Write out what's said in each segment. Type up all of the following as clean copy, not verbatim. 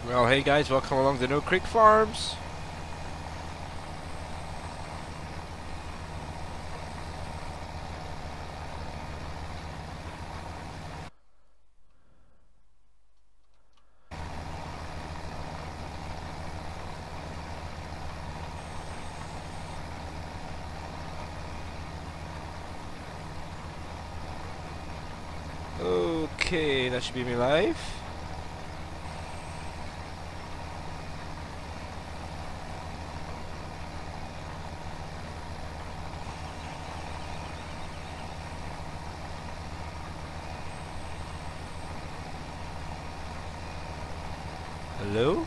Well, hey guys, welcome along to No Creek Farms. Okay, that should be me live. Hello?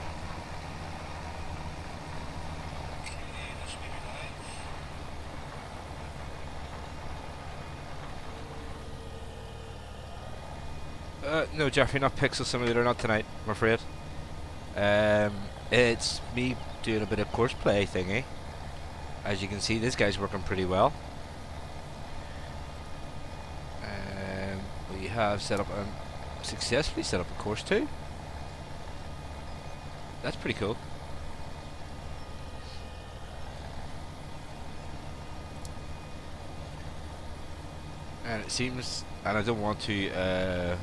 No, Jeffrey, not Pixel Simulator, not tonight, I'm afraid. It's me doing a bit of course play thingy. As you can see, this guy's working pretty well. We have set up successfully set up a course too. That's pretty cool. And it seems, and I don't want to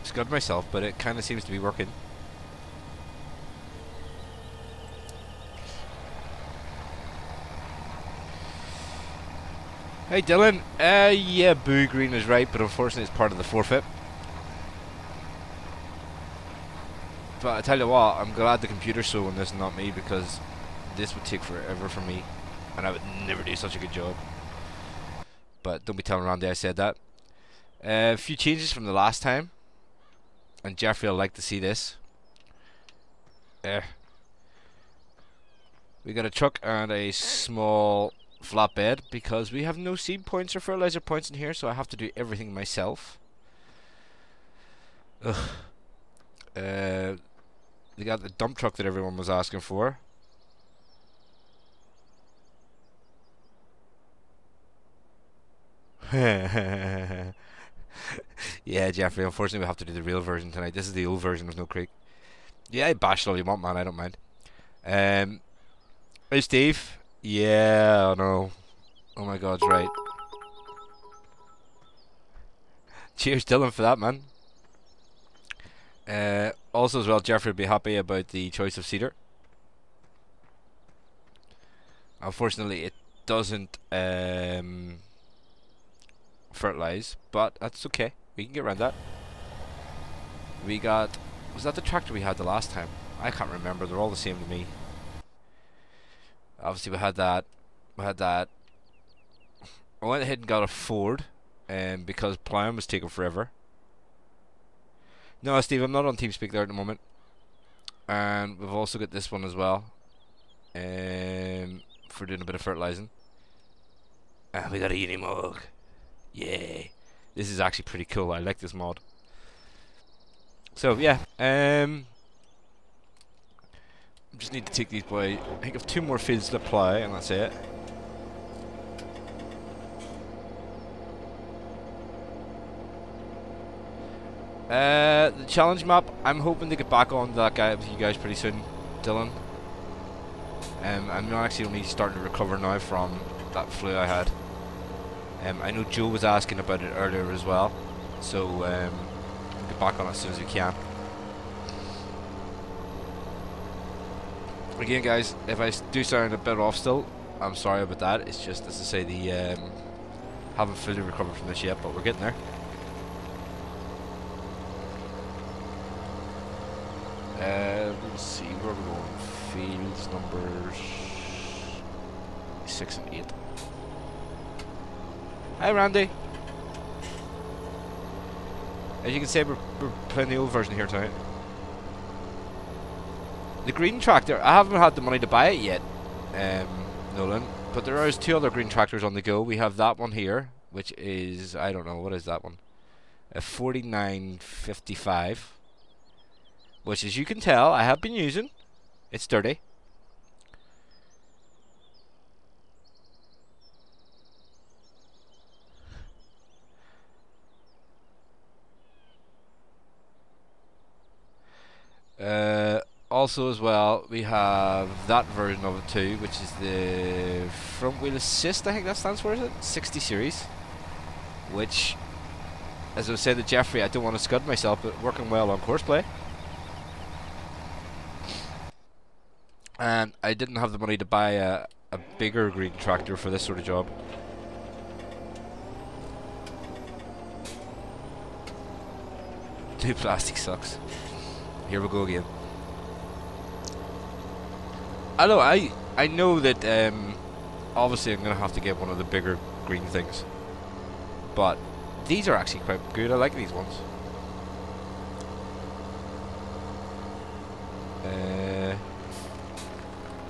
scud myself, but it kind of seems to be working. Hey Dylan, yeah, Boo Green is right, but unfortunately it's part of the forfeit. But I tell you what, I'm glad the computer's showing this and not me, because this would take forever for me, and I would never do such a good job. But don't be telling Randy I said that. A few changes from the last time, and Jeffrey will like to see this. We got a truck and a small flatbed, because we have no seed points or fertilizer points in here, so I have to do everything myself. Ugh. They got the dump truck that everyone was asking for. Yeah, Jeffrey, unfortunately we have to do the real version tonight. This is the old version of No Creek. Yeah, bash it all you want, man, I don't mind. Hey Steve. Yeah, I know. Oh my god, right. Cheers Dylan for that, man. Also as well, Jeffrey would be happy about the choice of cedar. Unfortunately it doesn't fertilize, but that's okay. We can get around that. We got, was that the tractor we had the last time? I can't remember, they're all the same to me. Obviously we had that. I went ahead and got a Ford, because plowing was taking forever. No, Steve, I'm not on TeamSpeak there at the moment. And we've also got this one as well, for doing a bit of fertilizing. And we got a Unimog. Yay. This is actually pretty cool. I like this mod. So yeah, just need to take these boys. I think of 2 more fields to plow, and that's it. The challenge map, I'm hoping to get back on that guy with you guys pretty soon, Dylan. I'm actually only starting to recover now from that flu I had. I know Joe was asking about it earlier as well, so we'll get back on it as soon as we can. Again guys, if I do sound a bit off still, I'm sorry about that. It's just, as I say, the haven't fully recovered from this yet, but we're getting there. Let's see, where are we going? Fields numbers 6 and 8. Hi Randy. As you can see, we're playing the old version here tonight. The green tractor, I haven't had the money to buy it yet, Nolan, but there is 2 other green tractors on the go. We have that one here, which is, I don't know, what is that one? A 4955, which, as you can tell, I have been using. It's dirty. Also as well, we have that version of it too, which is the front wheel assist, I think that stands for, is it? 60 series. Which, as I was saying to Jeffrey, I don't want to scud myself, but working well on courseplay. And I didn't have the money to buy a bigger green tractor for this sort of job. Two plastic sucks. Here we go again. I know that obviously I'm going to have to get one of the bigger green things. But these are actually quite good. I like these ones.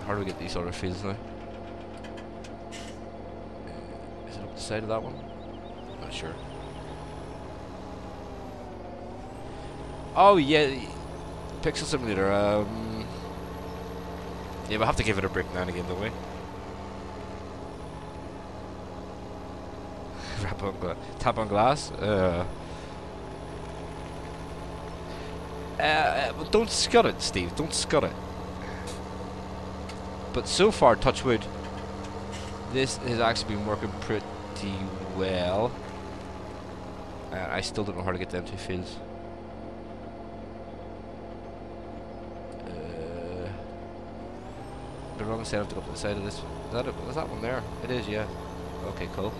How do we get these other fields now? Is it up the side of that one? Not sure. Oh yeah, Pixel Simulator. Yeah, we'll have to give it a break now and again, don't we? Tap on glass. Well, don't scud it, Steve. Don't scud it. But so far, touch wood, this has actually been working pretty well. I still don't know how to get them two fields. They're on the side. I have to go up to the side of this. Is that one there? It is, yeah. Okay, cool.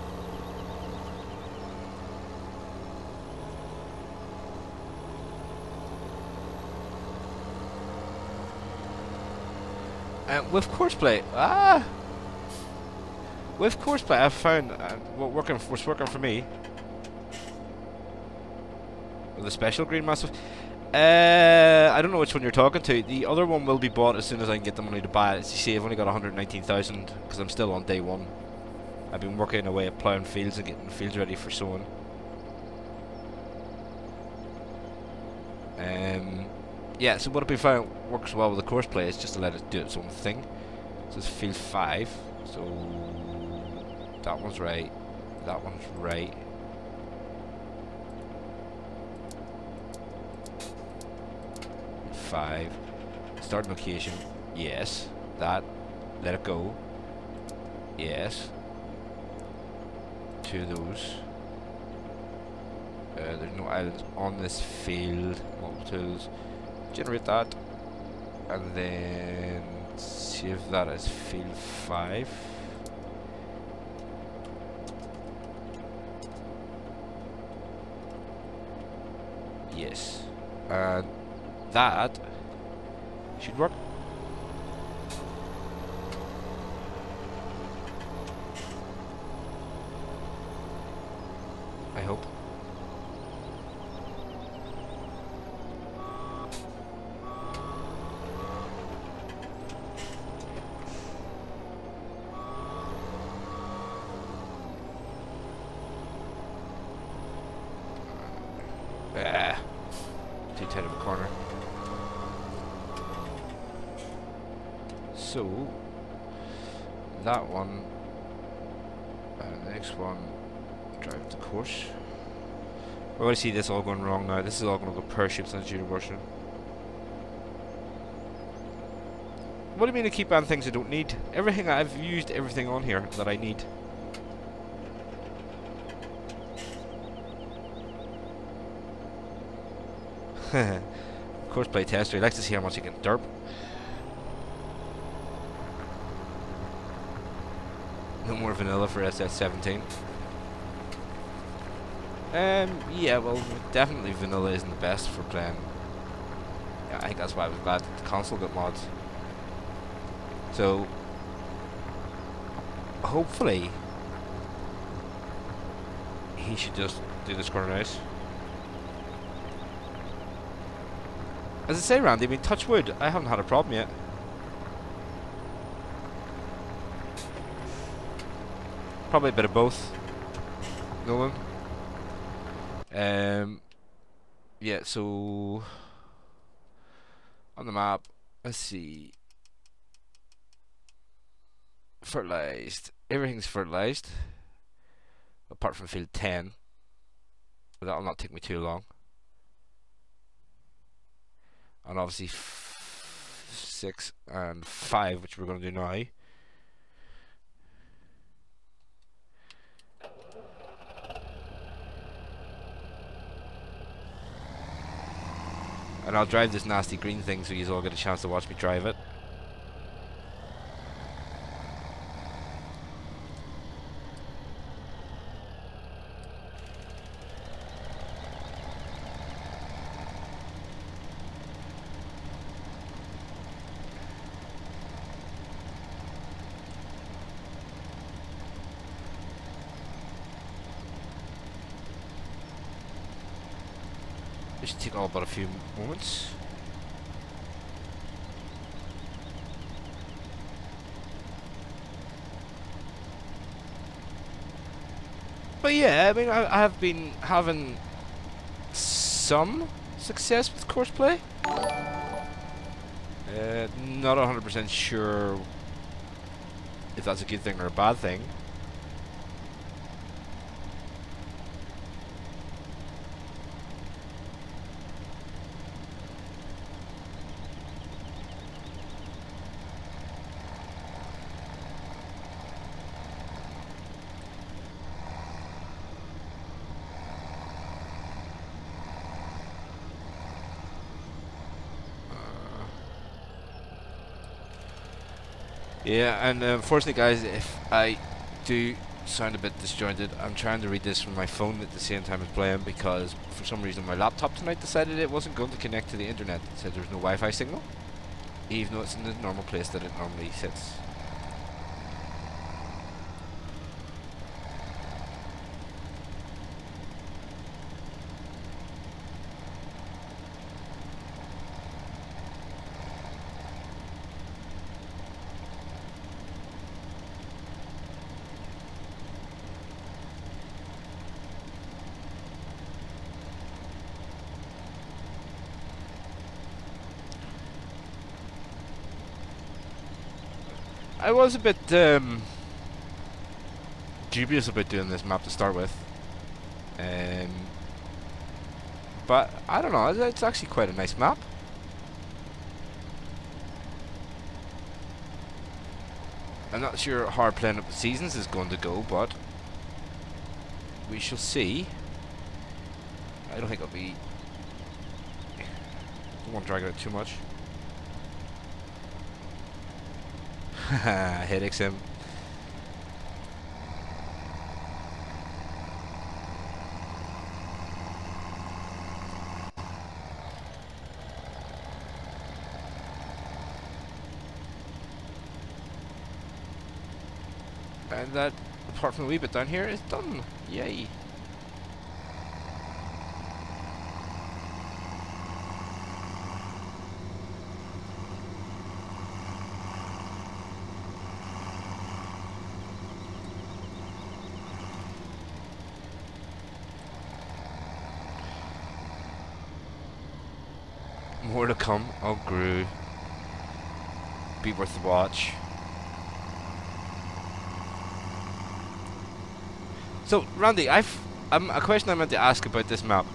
With courseplay, with courseplay, I've found what's working for me. With the special green massive. I don't know which one you're talking to. The other one will be bought as soon as I can get the money to buy it. As you see, I've only got 119,000 because I'm still on day one. I've been working away at ploughing fields and getting fields ready for sowing. Yeah, so what I've been finding works well with the courseplay is just to let it do its own thing. So it's field 5. So that one's right. That one's right. Five. Start location. Yes. That. Let it go. Yes. Two of those. There's no islands on this field. Multiple tools. Generate that. And then save that as field 5. Yes. And that should work. I hope. Too tight of a corner. So that one, the next one, drive the course. We're going to see this all going wrong now. This is all going to go pear-shaped on the junior version. What do you mean to keep on things I don't need? Everything I've used, everything on here that I need. Courseplay tester. He likes to see how much he can derp. No more vanilla for SS17. Yeah, well, definitely vanilla isn't the best for playing. Yeah, I think that's why I was glad the console got mods. So, hopefully, he should just do this corner nice. As I say, Randy, I mean, touch wood, I haven't had a problem yet. Probably a bit of both, Nolan. Yeah, so on the map, let's see. Fertilized. Everything's fertilized, apart from field 10. But that'll not take me too long. and obviously 6 and 5, which we're going to do now. And I'll drive this nasty green thing so you all get a chance to watch me drive it. This should take all but a few moments. But yeah, I mean, I have been having some success with course play. Not 100% sure if that's a good thing or a bad thing. Yeah, and unfortunately guys, if I do sound a bit disjointed, I'm trying to read this from my phone at the same time as playing, because for some reason my laptop tonight decided it wasn't going to connect to the internet. It said there's no Wi-Fi signal, even though it's in the normal place that it normally sits. I was a bit dubious about doing this map to start with, but I don't know, it's actually quite a nice map. I'm not sure how playing up the seasons is going to go, but we shall see. I don't think it'll be... don't want to drag it out too much. Haha, headaches him. And that, apart from a wee bit down here, is done. Yay. More to come. Oh, Gru. Be worth the watch. So, Randy, a question I meant to ask about this map.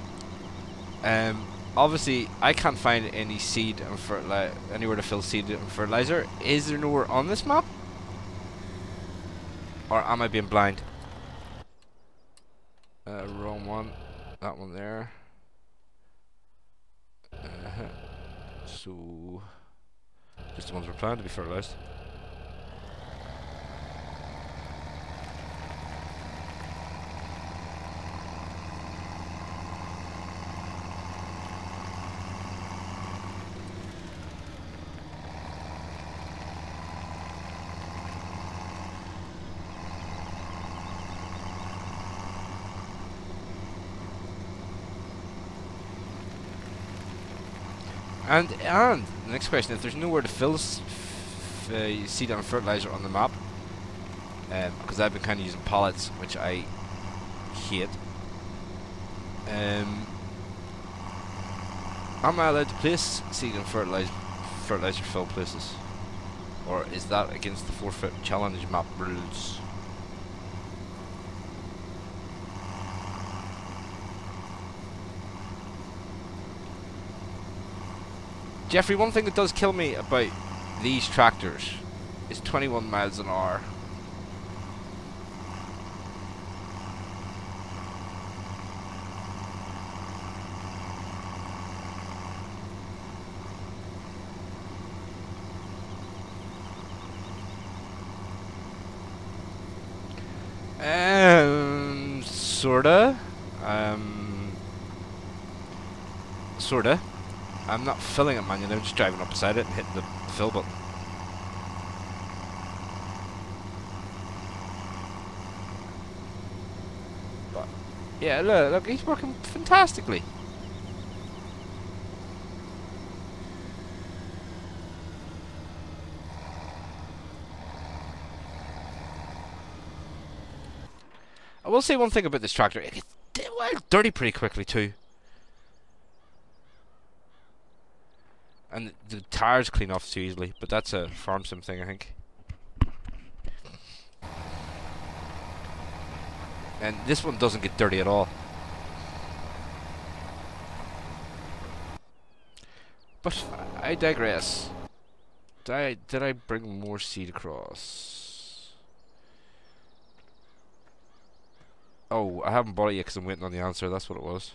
Obviously, I can't find any seed and anywhere to fill seed and fertilizer. Is there nowhere on this map? Or am I being blind? Wrong one. That one there. So, just the ones we're planning to be fertilized. And the next question: if there's nowhere to fill seed and fertilizer on the map, because I've been kind of using pallets, which I hate. Am I allowed to place seed and fertilizer fill places, or is that against the forfeit challenge map rules? Jeffrey, one thing that does kill me about these tractors is 21 miles an hour. Sorta. Sorta. I'm not filling it manually, I'm just driving up beside it and hitting the fill button. But, yeah, look, he's working fantastically. I will say one thing about this tractor, it gets dirty pretty quickly too. And the tires clean off too easily, but that's a farm sim thing, I think. And this one doesn't get dirty at all. But I digress. Did I bring more seed across? Oh, I haven't bought it yet because I'm waiting on the answer. That's what it was.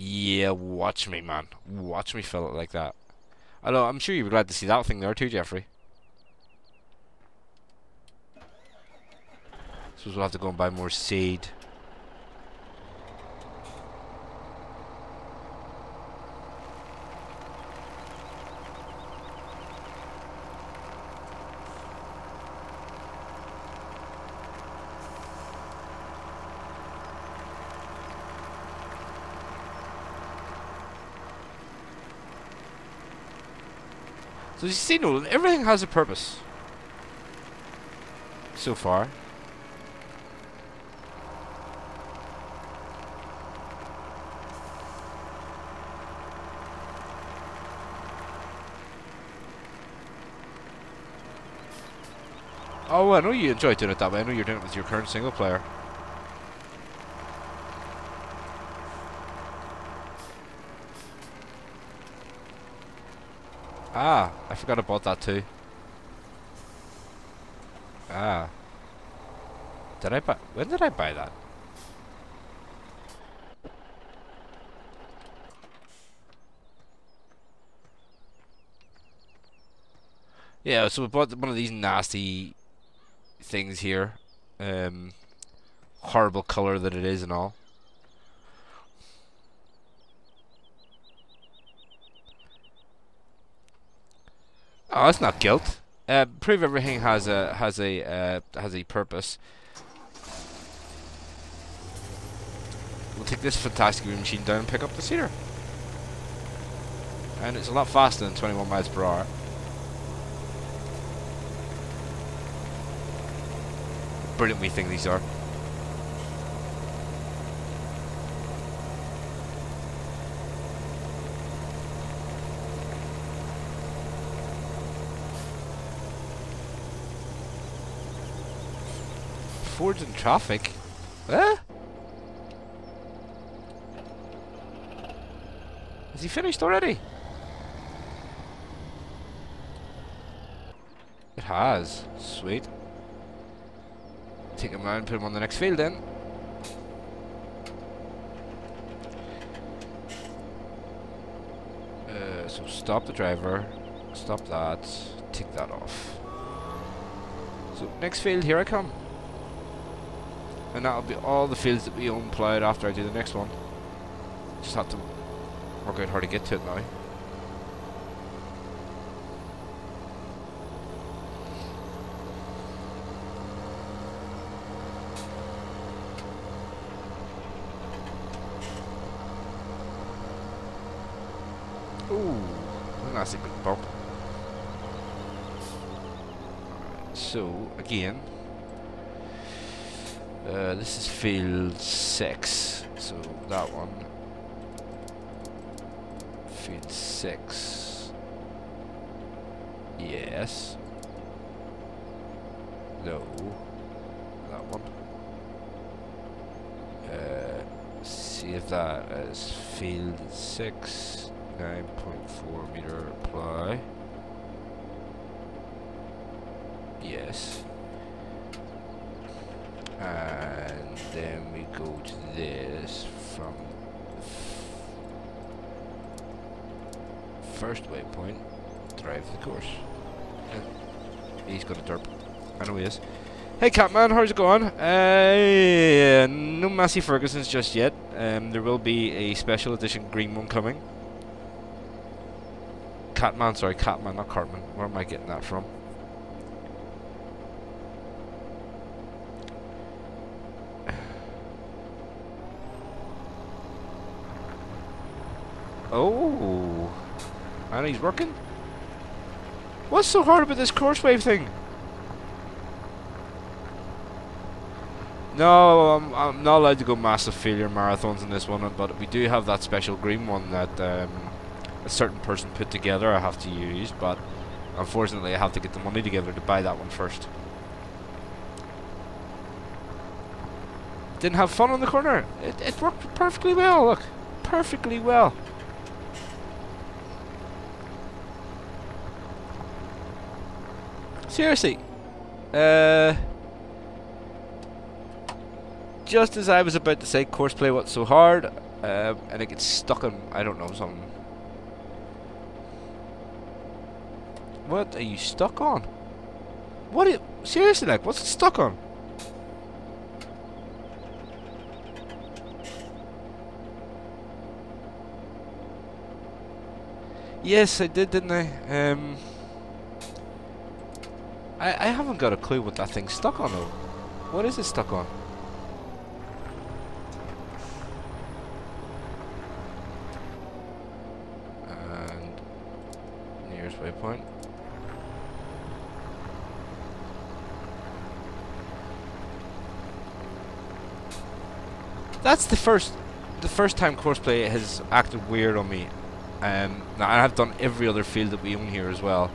Yeah, watch me, man. Watch me fill it like that. I know, I'm sure you'd be glad to see that thing there too, Jeffrey. So we'll have to go and buy more seed. So you see, Nolan, everything has a purpose. So far. Oh, I know you enjoy doing it that way. I know you're doing it with your current single player. Ah, I forgot about that too. Ah. Did I buy... When did I buy that? Yeah, so we bought one of these nasty things here. Horrible colour that it is and all. Oh, that's not guilt. Prove everything has a purpose. We'll take this fantastic green machine down and pick up the cedar. And it's a lot faster than 21 miles per hour. Brilliant wee thing these are. Ford's in traffic? Eh? Is he finished already? It has. Sweet. Take him out and put him on the next field then. So stop the driver. Stop that. Take that off. So next field, here I come. And that'll be all the fields that we own plowed after I do the next one. Just have to work out how to get to it now. Ooh, that's a big bump. So, again, this is field 6, so that one. Field 6. Yes. No. That one. Save that as field 6, 9.4 meter apply. Yes. And then we go to this from the first waypoint, drive the course. And he's got a derp. I know he is. Hey Catman, how's it going? No Massey Ferguson's just yet. There will be a special edition green one coming. Catman, sorry, Catman, not Cartman. Where am I getting that from? Oh, and he's working. What's so hard about this course wave thing? No, I'm not allowed to go massive failure marathons in this one, but we do have that special green one that a certain person put together I have to use, but unfortunately I have to get the money together to buy that one first. Didn't have fun on the corner. It worked perfectly well, look. Perfectly well. Seriously. Just as I was about to say courseplay what's so hard, and it gets stuck on, I don't know, something. What are you stuck on? What seriously, like, what's it stuck on? Yes, I did, didn't I? I haven't got a clue what that thing's stuck on though. What is it stuck on? And nearest waypoint. That's the first time courseplay has acted weird on me. Now I've done every other field that we own here as well.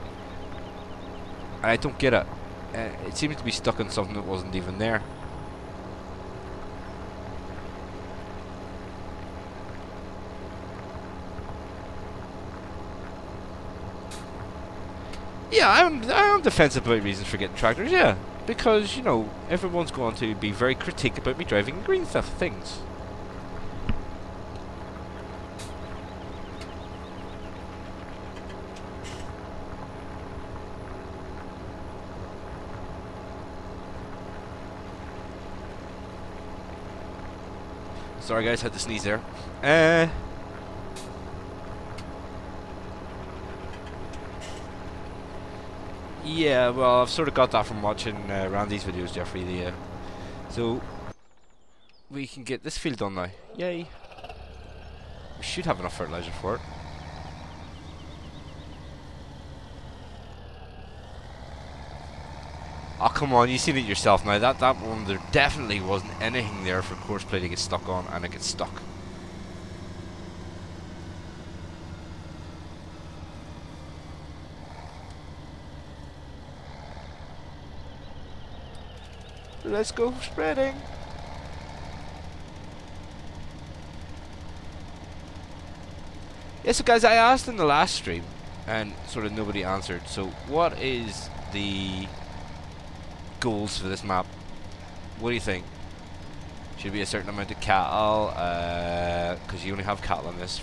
And I don't get it. It seems to be stuck on something that wasn't even there. Yeah, I'm defensive about reasons for getting tractors, yeah. Because, you know, everyone's going to be very critique about me driving green things. Sorry guys, had to sneeze there. Yeah, well, I've sort of got that from watching Randy's videos, Jeffrey. So we can get this field done now. Yay! We should have enough fertilizer for it. Oh come on, you've seen it yourself now. That one, there definitely wasn't anything there for courseplay to get stuck on, and it gets stuck. Let's go spreading. Yeah, so guys, I asked in the last stream, and sort of nobody answered. So, what is the goals for this map? What do you think? Should be a certain amount of cattle, because you only have cattle on this.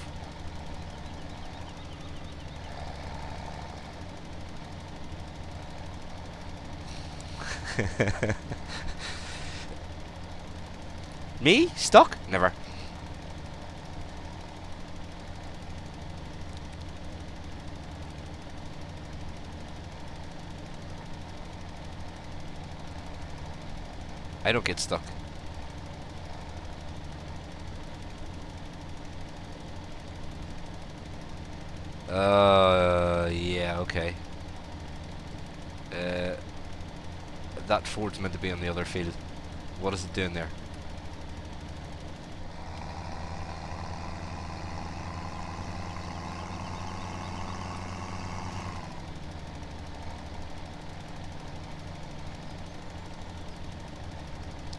Me? Stuck? Never. I don't get stuck. Yeah, okay. That Ford's meant to be on the other field. What is it doing there?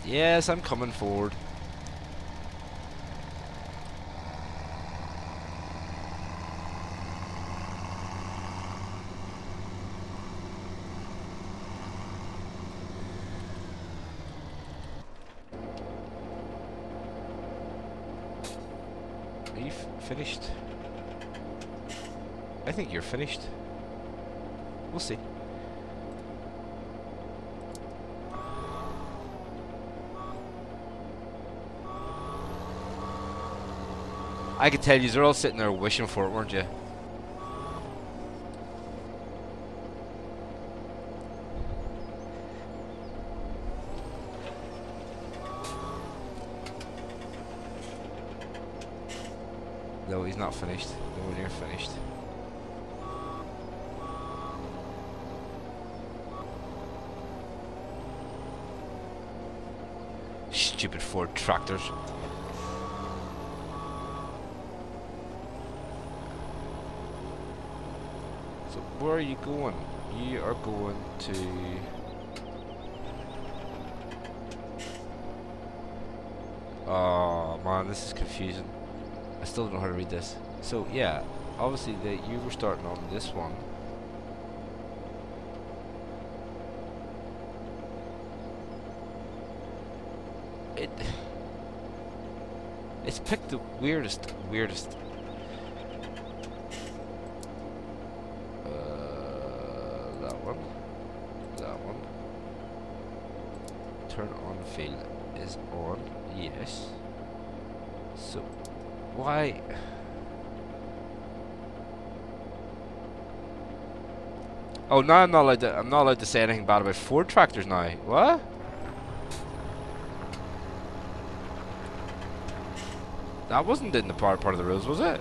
Yes, I'm coming forward. Are you finished? I think you're finished. We'll see. I could tell you're all sitting there wishing for it, weren't you? No, he's not finished. Nowhere near finished. Stupid Ford tractors. So where are you going? You are going to... Oh man, this is confusing. I still don't know how to read this. So yeah, obviously you were starting on this one. It's picked the weirdest. That one. Turn on field is on. Yes. So why? Oh, now I'm not allowed to say anything bad about Ford tractors now. What? That wasn't in the part of the rules, was it?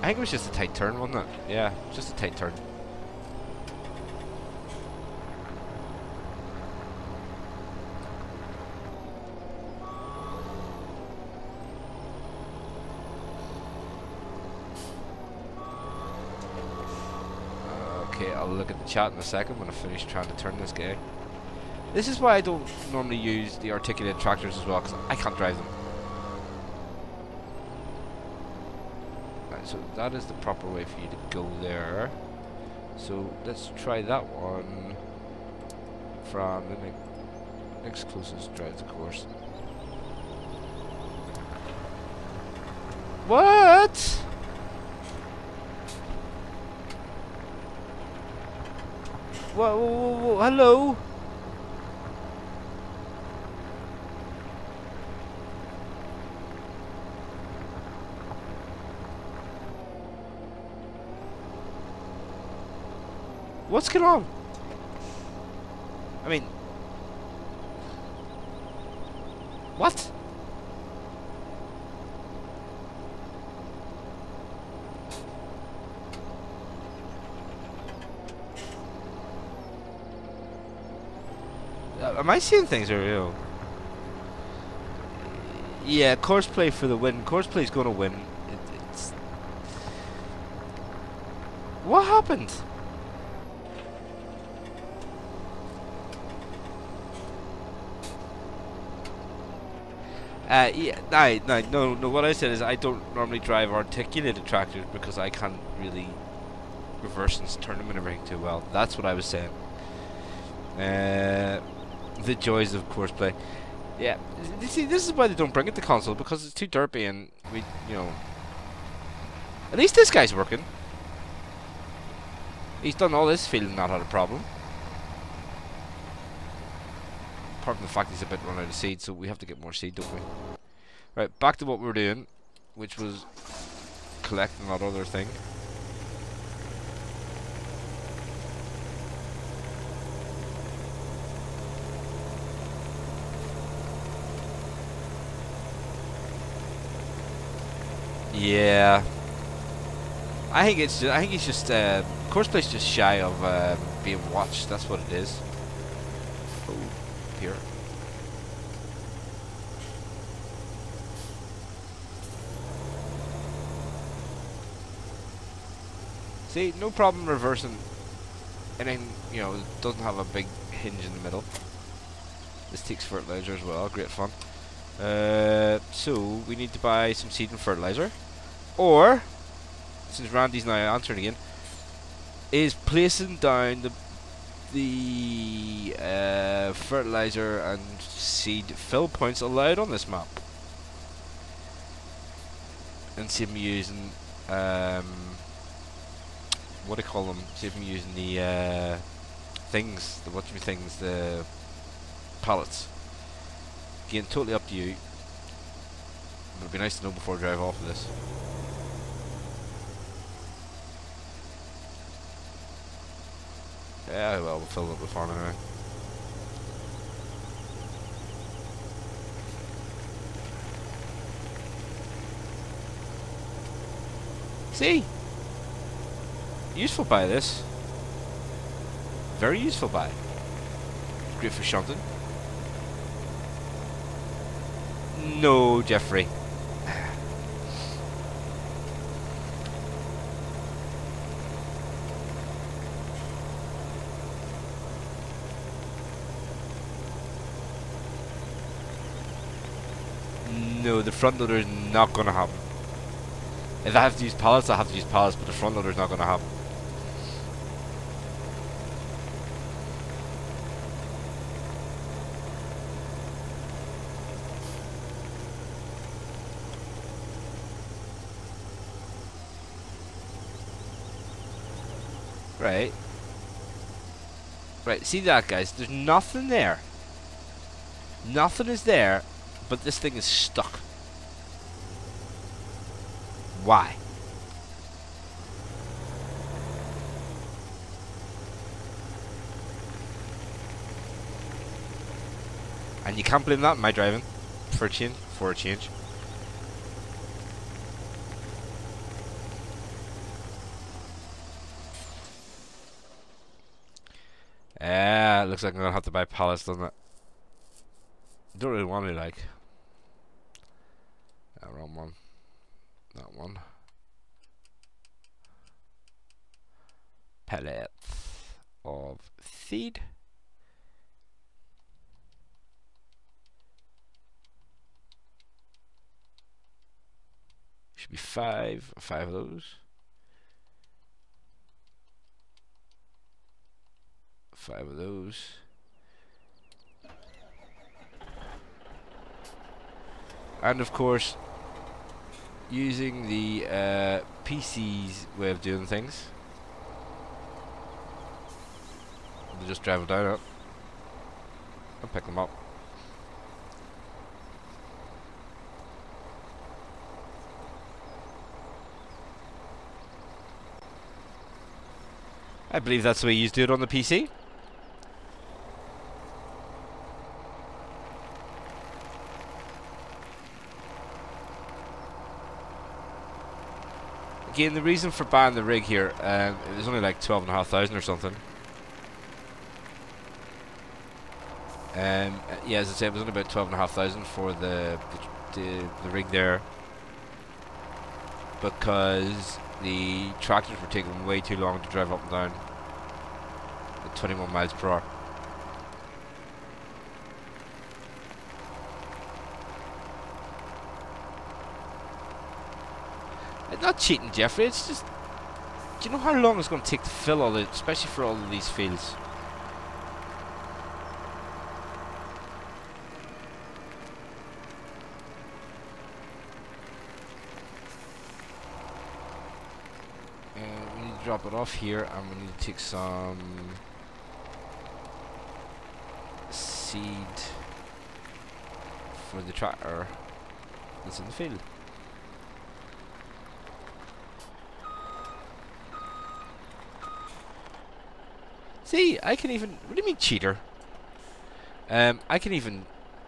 I think it was just a tight turn, wasn't it? Yeah, just a tight turn. Okay, I'll look at the chat in a second when I finish trying to turn this guy. This is why I don't normally use the articulated tractors as well, because I can't drive them. Right, so that is the proper way for you to go there. So let's try that one from the next closest drive the course. What? Whoa, hello? What's going on? I mean... What? Am I seeing things or real? Yeah, Courseplay for the win. Courseplay's gonna win. It's... What happened? Yeah, no. What I said is I don't normally drive articulated tractors because I can't really reverse and turn them and everything too well. That's what I was saying. The joys of Courseplay. Yeah, you see, this is why they don't bring it to console, because it's too derpy and at least this guy's working. He's done all this field and not had a problem. Apart from the fact he's a bit run out of seed, so we have to get more seed, don't we? Right, back to what we were doing, which was collecting that other thing. Yeah, I think he's just Courseplay's just shy of being watched. That's what it is. Oh, here. See, no problem reversing anything, you know, it doesn't have a big hinge in the middle. This takes fertilizer as well, great fun. So, we need to buy some seed and fertilizer. Or, since Randy's now answering again, is placing down the fertilizer and seed fill points allowed on this map. And see me using, what do you call them? See me using the things, the pallets. Again, totally up to you. But it'd be nice to know before I drive off of this. Yeah, well, we'll fill it up with fun anyway. See? Useful buy this. Very useful buy. Great for shunting. No, Jeffrey. No, the front loader is not going to happen. If I have to use pallets, I have to use pallets, but the front loader is not going to happen. Right. Right, see that, guys? There's nothing there. Nothing is there, but this thing is stuck. Why? And you can't blame that on my driving. For a change. Looks like I'm gonna have to buy pallets, doesn't it? Don't really want to, like. Wrong one. That one. Pellets of seed. Should be five of those. 5 of those. And of course, using the PC's way of doing things, we'll just drive them down and pick them up. I believe that's the way you do it on the PC. Again, the reason for buying the rig here, it was only like 12,500 or something. Yeah, as I said, it was only about 12,500 for the rig there, because the tractors were taking way too long to drive up and down at 21 miles per hour. It's not cheating, Jeffrey, it's just, do you know how long it's going to take to fill all it, especially for all of these fields? And we need to drop it off here, and we need to take some seed for the tractor that's in the field. See, I can even... What do you mean, cheater? I can even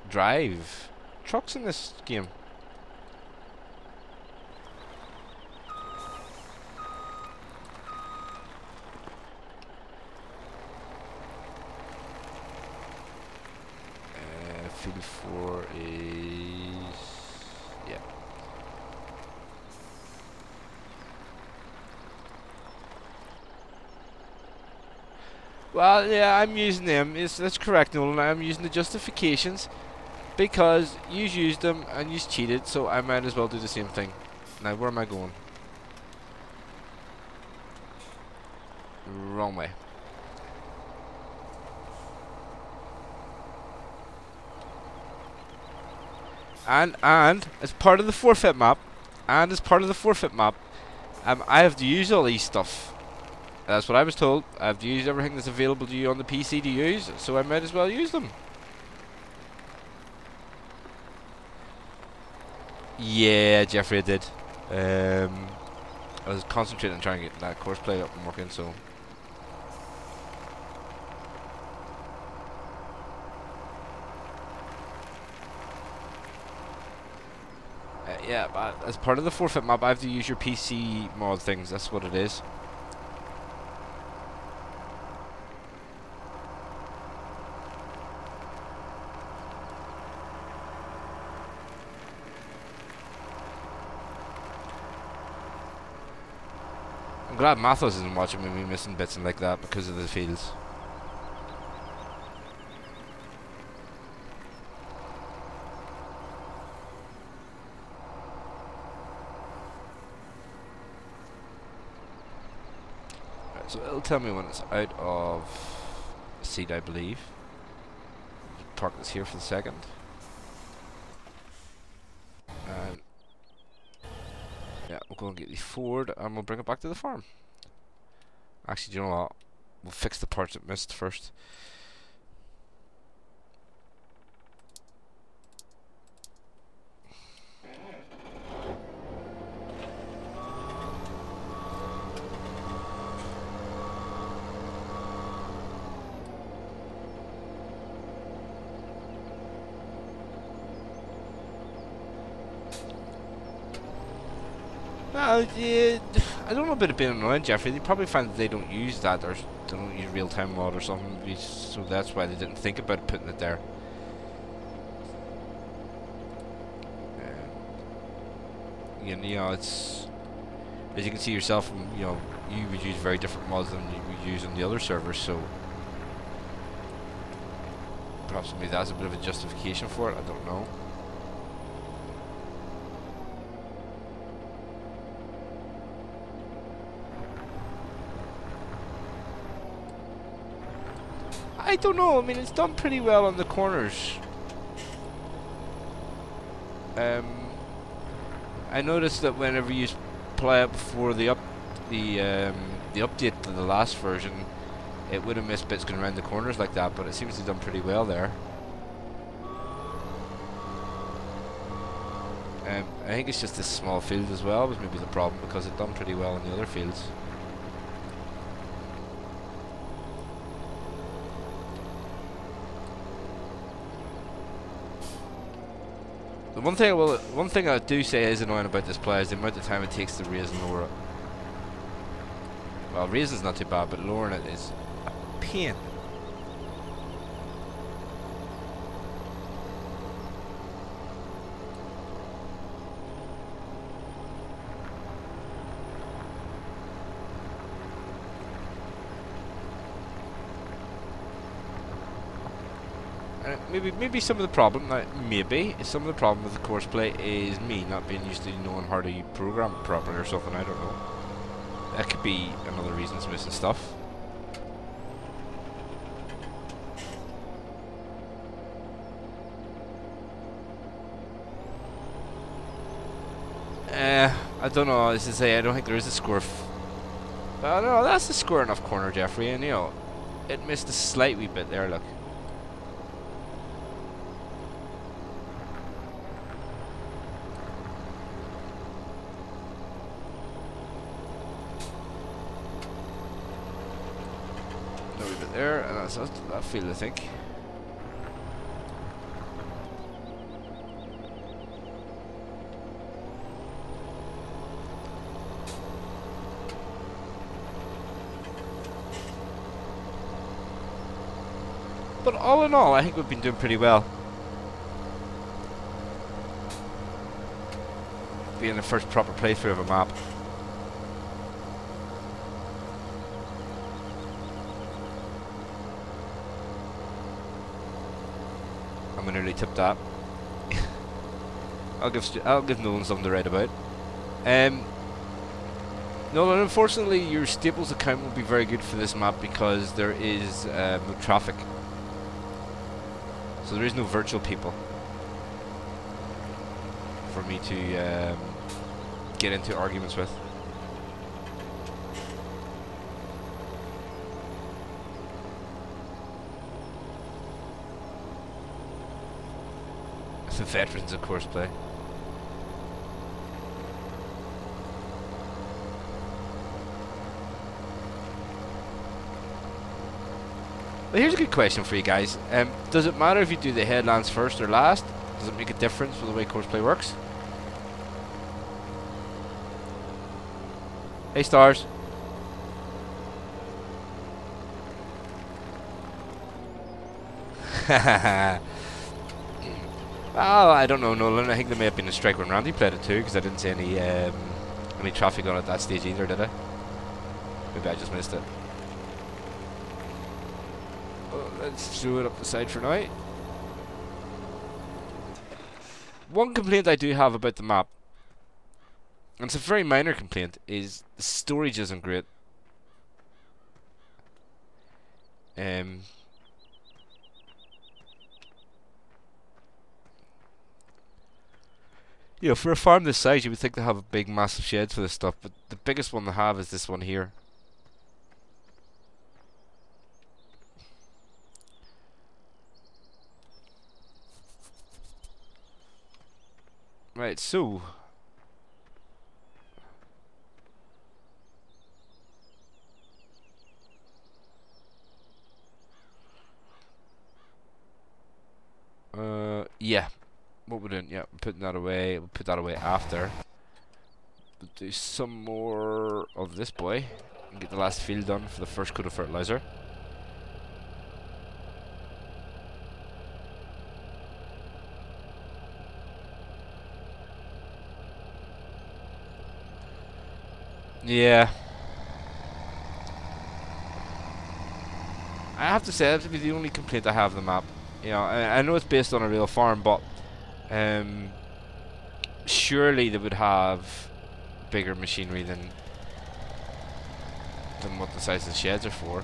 drive trucks in this game. Field 4 is... yeah. Well, yeah, I'm using them. That's correct, Nolan. I'm using the justifications because you used them and you cheated, so I might as well do the same thing. Now, where am I going? Wrong way. And as part of the forfeit map, I have to use all these stuff. That's what I was told. I have to use everything that's available to you on the PC to use, so I might as well use them. Yeah, Jeffrey, I did. I was concentrating on trying to get that course play up and working, so. Yeah, but as part of the forfeit map, I have to use your PC mod things. That's what it is. I'm glad Mathos isn't watching me missing bits and like that because of the fields. Right, so it'll tell me when it's out of seat, I believe. Park this here for the second. And yeah, we'll go and get the Ford and we'll bring it back to the farm. Actually, do you know what? We'll fix the parts it missed first. Yeah, I don't know about it being annoying, Jeffrey. They probably find that they don't use that, or they don't use real-time mod or something, so that's why they didn't think about putting it there. You know, it's, as you can see yourself, you know, you would use very different mods than you would use on the other servers, so perhaps maybe that's a bit of a justification for it. I don't know. I don't know. I mean, it's done pretty well on the corners. I noticed that whenever you play it before the update to the last version, it would have missed bits going around the corners like that, but it seems to have done pretty well there. I think it's just this small field as well was maybe the problem, because it done pretty well in the other fields. The one thing I do say is annoying about this play is the amount of time it takes to raise and lower it. Well, raising's not too bad, but lowering it is a pain. Maybe some of the problem, some of the problem with the course play is me not being used to knowing how to program it properly or something. I don't know. That could be another reason it's missing stuff. I don't know. As I say, I don't think there is a score. No, that's a square enough corner, Jeffrey, and you know, it missed a slight wee bit there. Look. There, and that's that field, I think. But all in all, I think we've been doing pretty well. Being the first proper playthrough of a map. nearly tipped that. I'll give Nolan something to write about. Nolan, unfortunately, your Staples account won't be very good for this map because there is no traffic. So there is no virtual people for me to get into arguments with. The veterans, of course, play. Well, here's a good question for you guys. Does it matter if you do the headlands first or last? Does it make a difference for the way courseplay works? Hey, stars. Oh, I don't know, Nolan. I think there may have been a strike when Randy played it too, because I didn't see any traffic on it at that stage either, did I? Maybe I just missed it. Well, let's throw it up the side for now. One complaint I do have about the map, and it's a very minor complaint, is the storage isn't great. You know, for a farm this size, you would think they have big, massive sheds for this stuff, but the biggest one they have is this one here. Right, so yeah. What we're doing, yeah, we're putting that away. We'll put that away after. We'll do some more of this boy and get the last field done for the first coat of fertilizer. Yeah. I have to say, that's the only complaint I have of the map. You know, I know it's based on a real farm, but surely they would have bigger machinery than what the size of the sheds are for.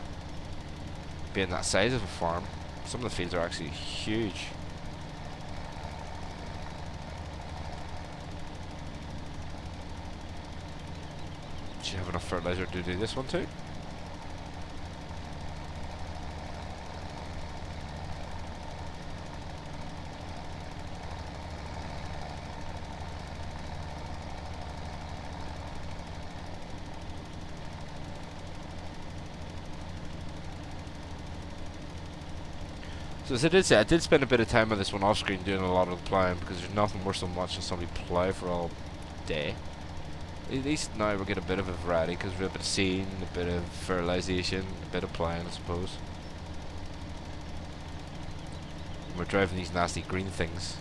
Being that size of a farm, some of the fields are actually huge. Do you have enough fertilizer to do this one too? So as I did say, I did spend a bit of time on this one off screen doing a lot of the plowing, because there's nothing worse than watching somebody plow for all day. At least now we get a bit of a variety, because we have a bit of seeding, a bit of fertilization, a bit of plowing, I suppose. And we're driving these nasty green things.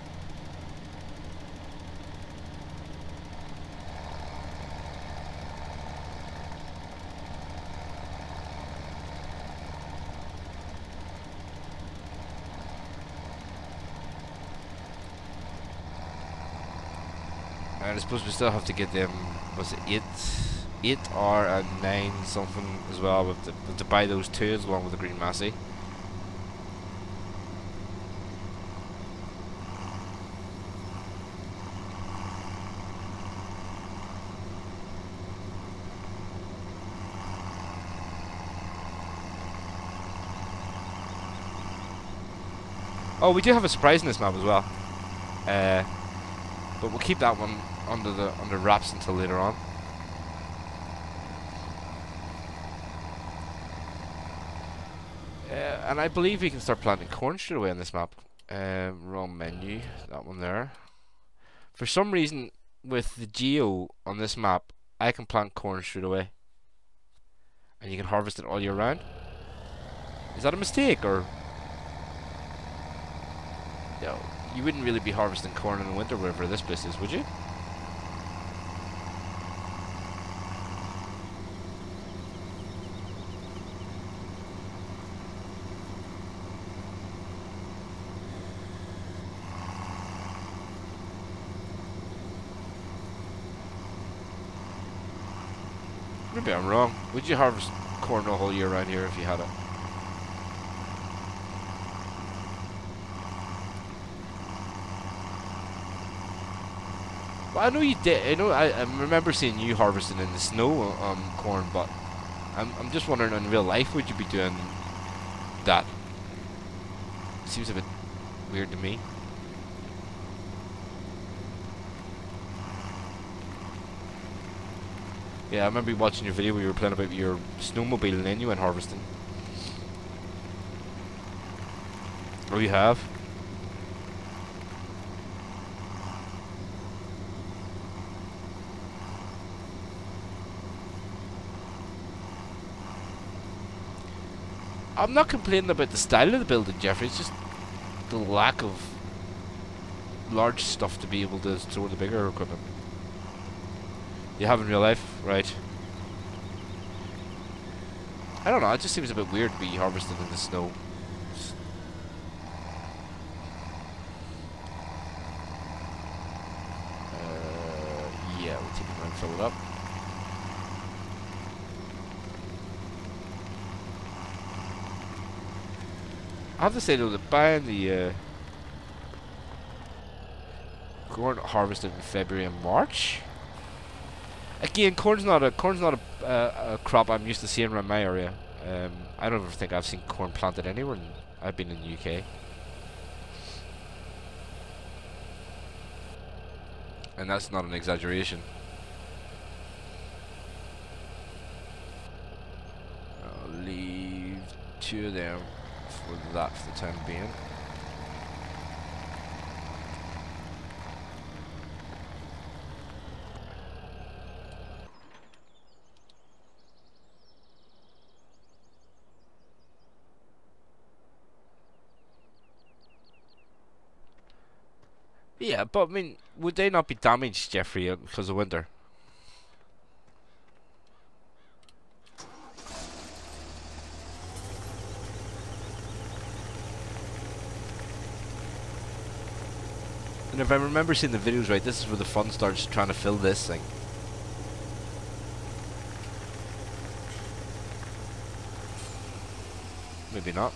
And I suppose we still have to get them, was it 8 or a 9 something as well. We have to buy those tools along with the green massey. Oh, we do have a surprise in this map as well. But we'll keep that one under wraps until later on. And I believe we can start planting corn straight away on this map. Wrong menu, that one there. For some reason, with the geo on this map, I can plant corn straight away, and you can harvest it all year round. Is that a mistake, or? No, you wouldn't really be harvesting corn in the winter wherever this place is, would you? Maybe I'm wrong. Would you harvest corn the whole year around here if you had it? Well, I know you did. I remember seeing you harvesting in the snow corn, but I'm just wondering, in real life, would you be doing that? Seems a bit weird to me. Yeah, I remember watching your video where you were playing about your snowmobile and then you went harvesting. Oh, you have? I'm not complaining about the style of the building, Jeffrey. It's just the lack of large stuff to be able to store the bigger equipment. You have in real life, right? I don't know, it just seems a bit weird to be harvesting in the snow. Yeah, we'll take it and fill it up. I have to say though that buying the corn harvested in February and March. Again, corn's not a crop I'm used to seeing around my area. I don't ever think I've seen corn planted anywhere. I've been in the UK, and that's not an exaggeration. I'll leave 2 of them for that for the time being. Yeah, but I mean, would they not be damaged, Jeffrey, because of winter? And if I remember seeing the videos right, this is where the fun starts, trying to fill this thing. Maybe not.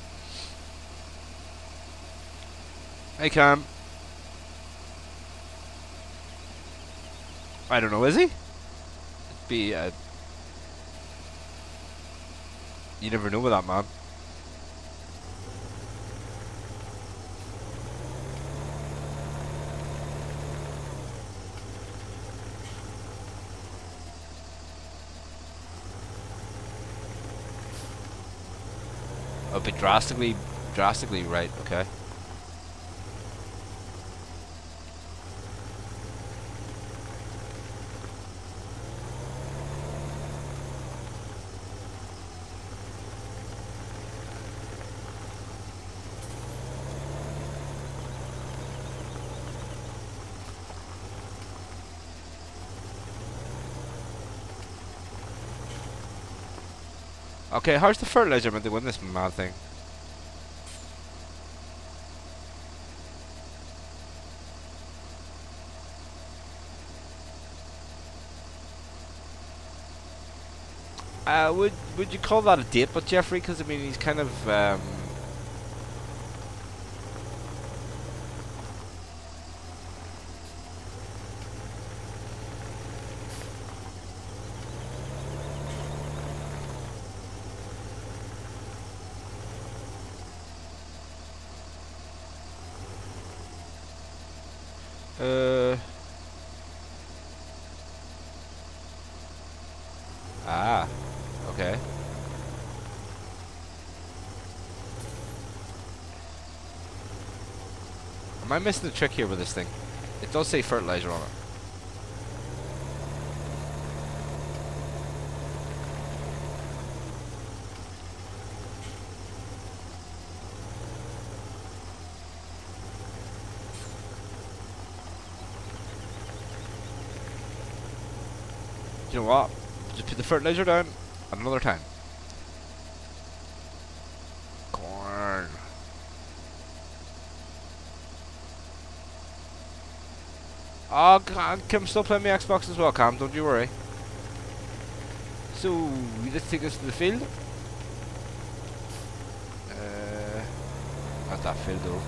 Hey Cam. I don't know, is he? Be you never know with that man. A bit drastically right, okay. Okay, how's the fertilizer meant to win this mad thing? Would you call that a date, but Jeffrey? Because I mean, he's kind of okay. Am I missing the trick here with this thing? It does say fertilizer on it. You know what? Just put the fertilizer down at another time. Corn. Oh, Cam still playing my Xbox as well, Cam. Don't you worry. so let's take us to the field. Not that field though.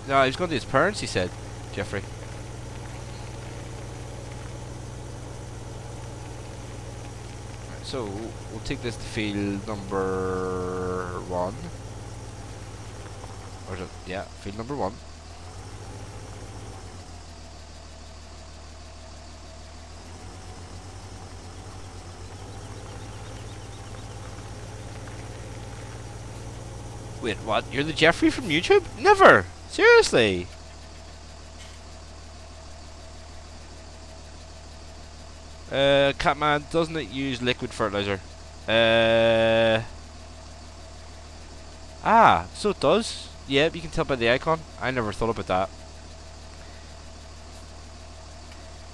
No, he was going to his parents, he said, Jeffrey. Right, so, we'll take this to field number 1. Or is it? Yeah, field number 1. Wait, what? You're the Jeffrey from YouTube? Never! Seriously? Catman, doesn't it use liquid fertilizer? So it does. Yeah, you can tell by the icon. I never thought about that.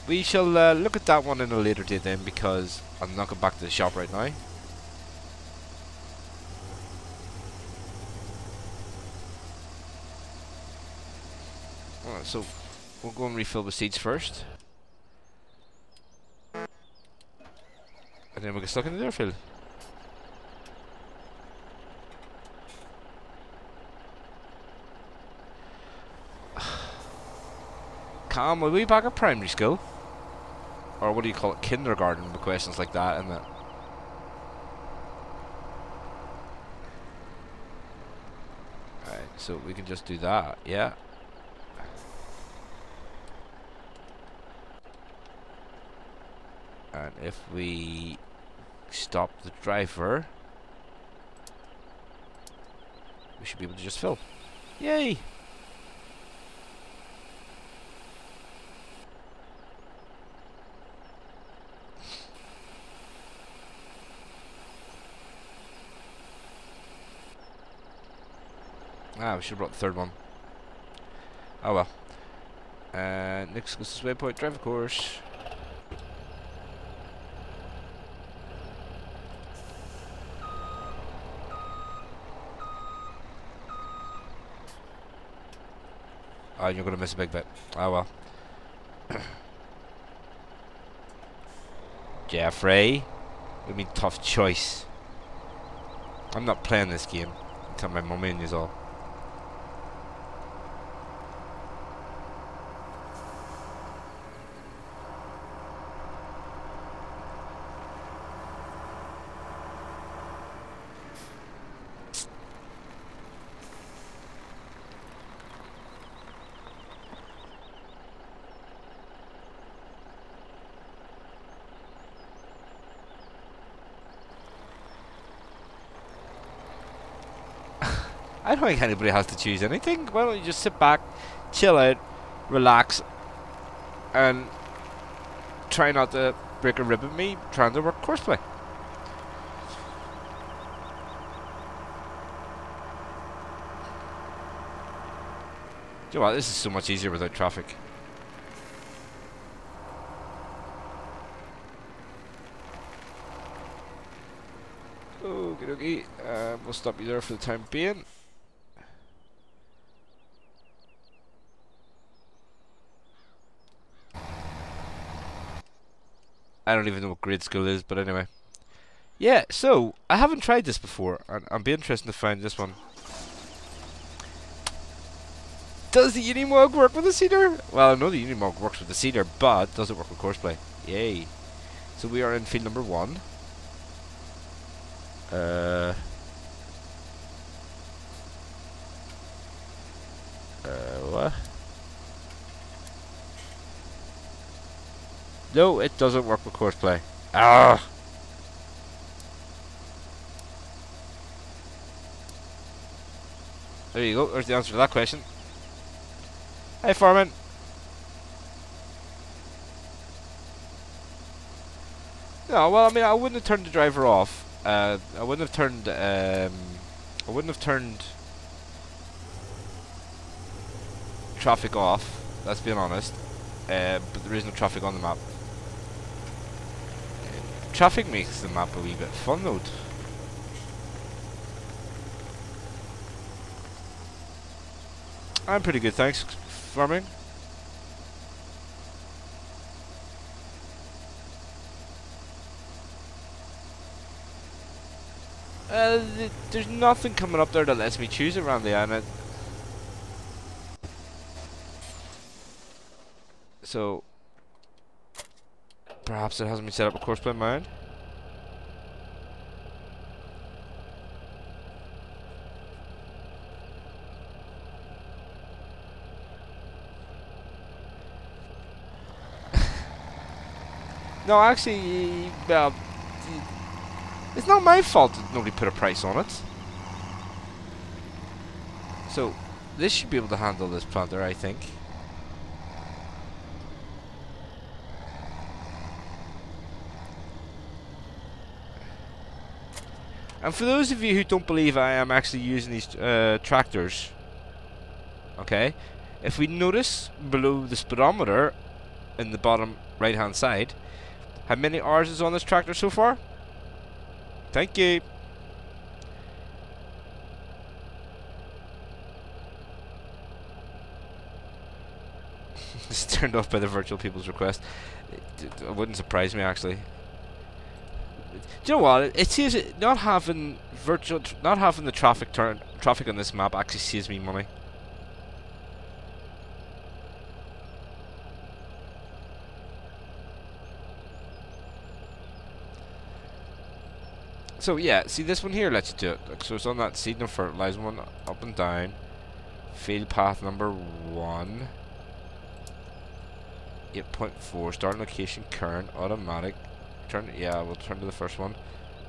We shall look at that one in a later date then, because I'm not going back to the shop right now. Alright, so we'll go and refill the seeds first. And then we'll get stuck in the airfield. Cam, will we back at primary school? Or what do you call it? Kindergarten with questions like that, isn't it? Alright, so we can just do that, yeah. And if we stop the driver, we should be able to just fill. Yay! We should have brought the third one. Oh well. Next goes to waypoint, drive a course. Oh, you're gonna miss a big bit. Oh well. Jeffrey, I mean, tough choice. I'm not playing this game until my mummy is all. I don't think anybody has to choose anything. Why don't you just sit back, chill out, relax, and try not to break a rib at me trying to work courseplay. Do you know what? This is so much easier without traffic. Okie dokie. We'll stop you there for the time being. I don't even know what grade school is, but anyway. Yeah, so, I haven't tried this before, and I'd be interested to find this one. Does the Unimog work with the Cedar? Well, I know the Unimog works with the Cedar, but does it work with courseplay? Yay. So we are in field number 1. What? No, it doesn't work with courseplay. Ah! There you go, there's the answer to that question. Hey, Foreman. No, well, I mean, I wouldn't have turned the driver off. I wouldn't have turned, traffic off, let's be honest. But there is no traffic on the map. Traffic makes the map a wee bit fun though. I'm pretty good, thanks. Farming. There's nothing coming up there that lets me choose around the island. So, perhaps it hasn't been set up, of course, by mine. No, actually, well, it's not my fault that nobody put a price on it. So, this should be able to handle this planter, I think. And for those of you who don't believe I am actually using these tractors, okay, if we notice below the speedometer in the bottom right hand side, how many hours is on this tractor so far? Thank you. It's turned off by the virtual people's request. It wouldn't surprise me actually. Do you know what? It says not having the traffic on this map actually saves me money. So yeah, see this one here lets you do it. So it's on that seed and fertilizer one, up and down. Field path number 1. 8.4, starting location current, automatic. Yeah, we'll turn to the first one.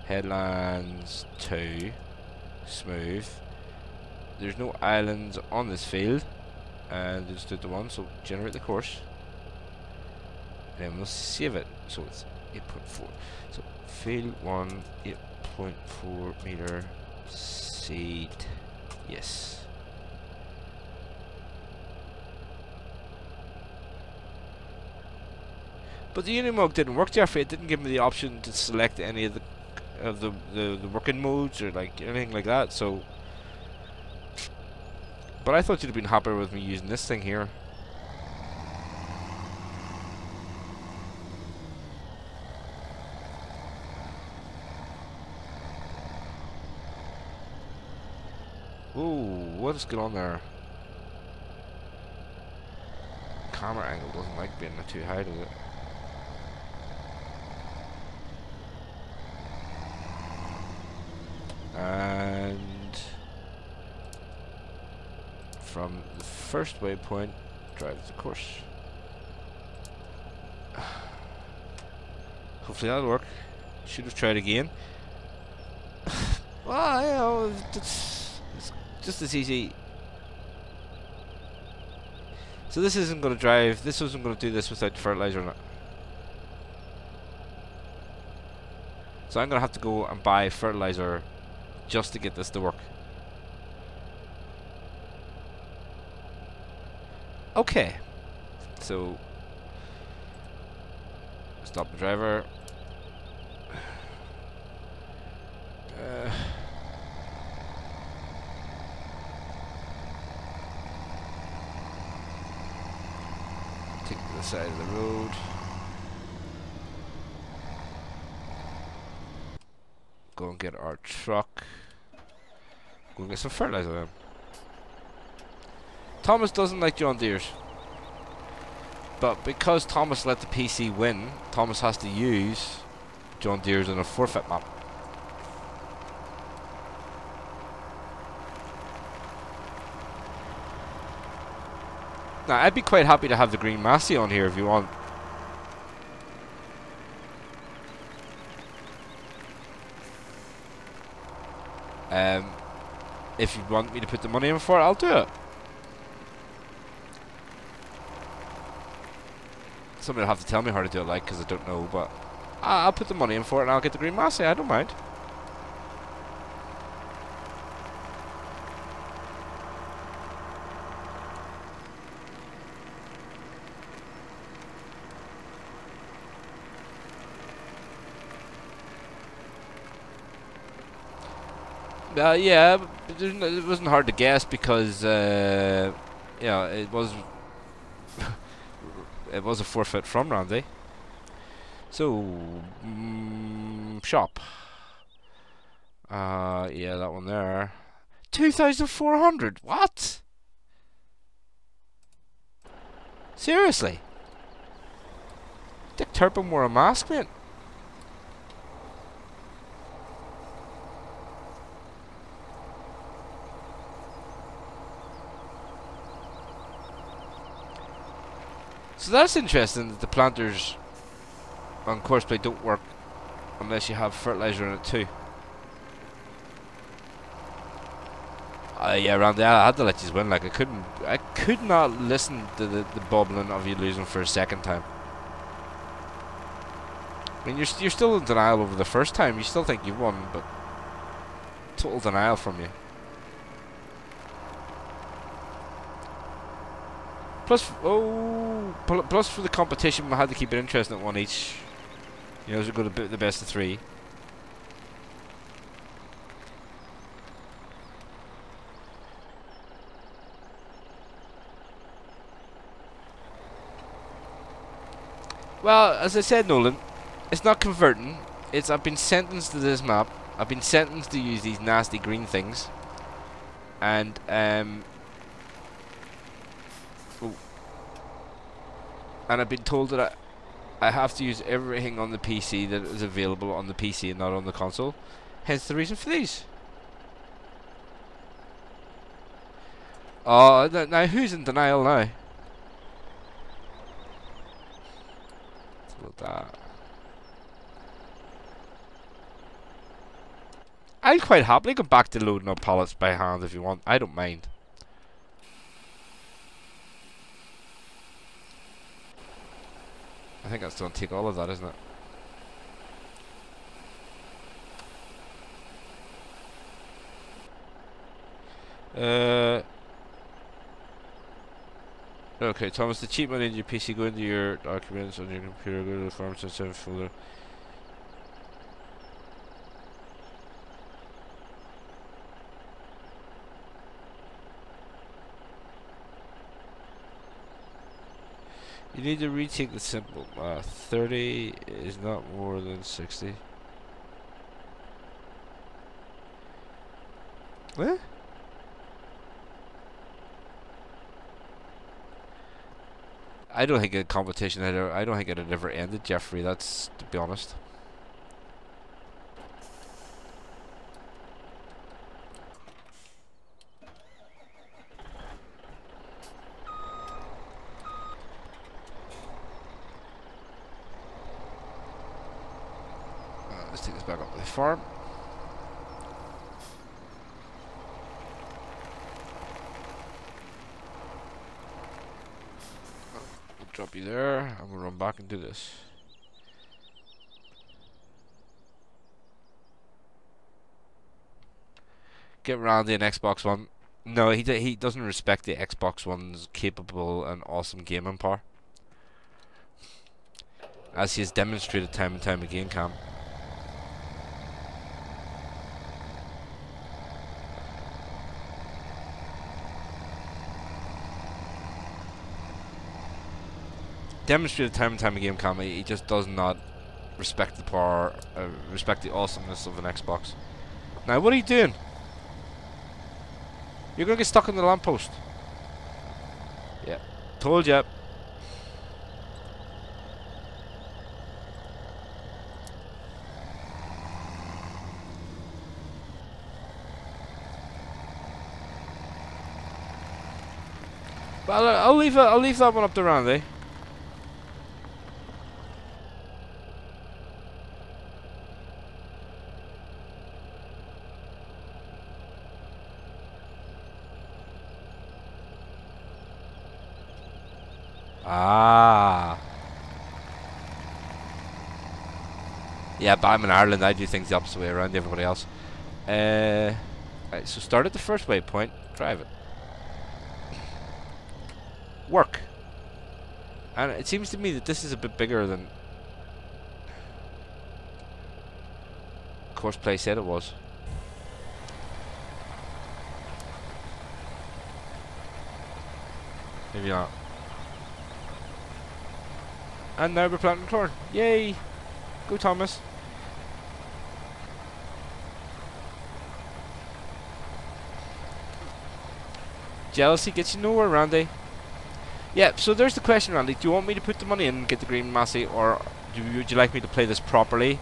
Headlands 2, smooth. There's no islands on this field, and just do the one. So generate the course, and then we'll save it. So it's 8.4. So field 1, 8.4 meter seed. Yes. But the Unimog didn't work, Jeffrey. It didn't give me the option to select any of the working modes or like anything like that. So, but I thought you'd have been happier with me using this thing here. Ooh, what is going on there? Camera angle doesn't like being too high, does it? And from the first waypoint, drive the course. Hopefully that'll work. Should have tried again. Well, you know, it's just as easy. So this isn't going to drive. This isn't going to do this without fertilizer. So I'm going to have to go and buy fertilizer just to get this to work. Okay, so stop the driver. Take to the side of the road. Go and get our truck. Go and get some fertilizer then. Thomas doesn't like John Deere's. But because Thomas let the PC win, Thomas has to use John Deere's on a forfeit map. Now, I'd be quite happy to have the green Massey on here if you want. If you want me to put the money in for it, I'll do it. Somebody will have to tell me how to do it, like, because I don't know, but I'll put the money in for it and I'll get the green Massey, I don't mind. Yeah, it wasn't hard to guess because yeah, it was it was a forfeit from Randy. So shop. Yeah, that one there. 2,400. What? Seriously? Dick Turpin wore a mask, mate. So that's interesting that the planters on courseplay don't work unless you have fertilizer in it too. Yeah, Randy, I had to let you win. Like I could not listen to the bubbling of you losing for a second time. I mean, you're still in denial over the first time. You still think you won, but total denial from you. Plus, plus for the competition, we had to keep it interesting at one each. You know, as we go to the best of 3. Well, as I said, Nolan, it's not converting. I've been sentenced to this map. I've been sentenced to use these nasty green things, and and I've been told that I have to use everything on the PC that is available on the PC and not on the console. Hence the reason for these. Oh, now who's in denial now? Look at that. I'll quite happily go back to loading up pallets by hand if you want. I don't mind. I think that's going to take all of that, isn't it? Okay, Thomas, the cheat money in your PC, go into your documents on your computer, go to the Farm Sensitive folder. You need to retake the simple math. 30 is not more than 60. What? I don't think a competition I don't think it had ever ended, Jeffrey. That's to be honest. Let's take this back up to the farm. We'll drop you there, and we'll run back and do this. Get Randy an Xbox One. No, he doesn't respect the Xbox One's capable and awesome gaming power, as he has demonstrated time and time again, Cam. Demonstrated time and time again, Cam. He just does not respect the power, respect the awesomeness of an Xbox. Now, what are you doing? You're gonna get stuck in the lamppost. Yeah, told ya. But I'll leave that one up to Randy. Ah. Yeah, but I'm in Ireland. I do things the opposite way around everybody else. Right, so start at the first waypoint. Drive it. Work. And it seems to me that this is a bit bigger than Courseplay said it was. Maybe not. And now we're planting corn. Yay! Go Thomas. Jealousy gets you nowhere, Randy. Yeah, so there's the question, Randy. Do you want me to put the money in and get the green massey, or would you like me to play this properly?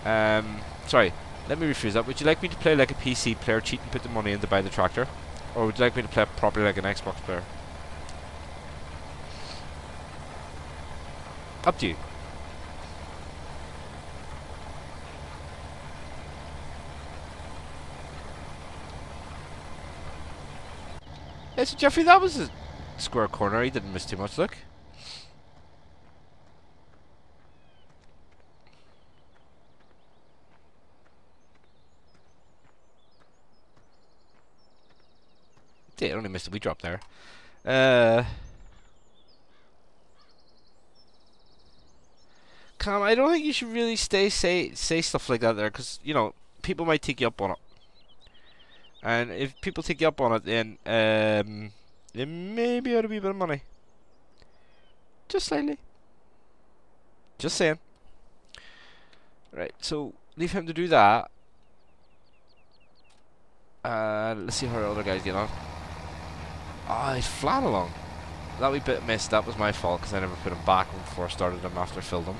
Sorry, let me rephrase that. Would you like me to play like a PC player, cheat and put the money in to buy the tractor? Or would you like me to play it properly like an Xbox player? Up to you. Yeah, so Jeffrey, that was a square corner. He didn't miss too much, look. Did only missed a wee drop there. Cam, I don't think you should really say stuff like that there, because you know people might take you up on it, and if people take you up on it, then they may be out a wee bit of money, just slightly. Just saying. Right, so leave him to do that. Let's see how our other guys get on. Oh, he's flat along. That wee bit missed. That was my fault because I never put him back before I started him after I filled him.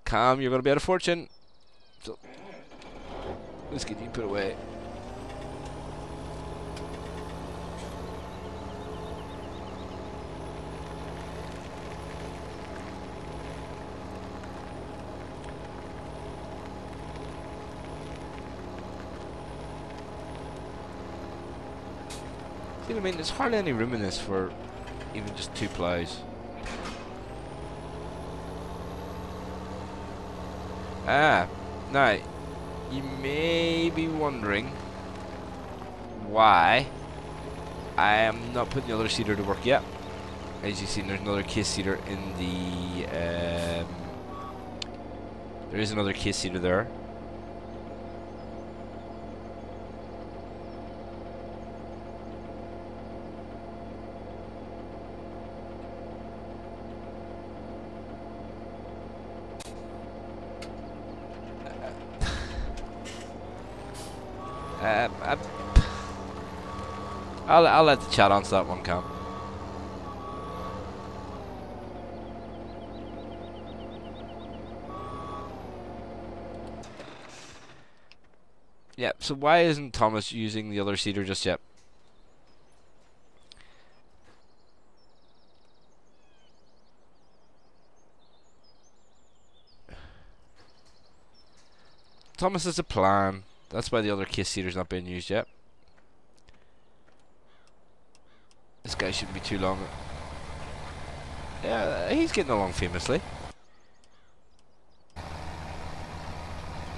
Cam, you're gonna be out of fortune. So let's get you put away. See what I mean? There's hardly any room in this for even just 2 plows. Ah, now, you may be wondering why I am not putting the other seeder to work yet. As you see, there's another case seeder in the, there is another case seeder there. I'll let the chat answer that one, Cam. Yeah, so why isn't Thomas using the other seeder just yet? Thomas has a plan. That's why the other case seeder's not being used yet. This guy shouldn't be too long. Yeah, he's getting along famously.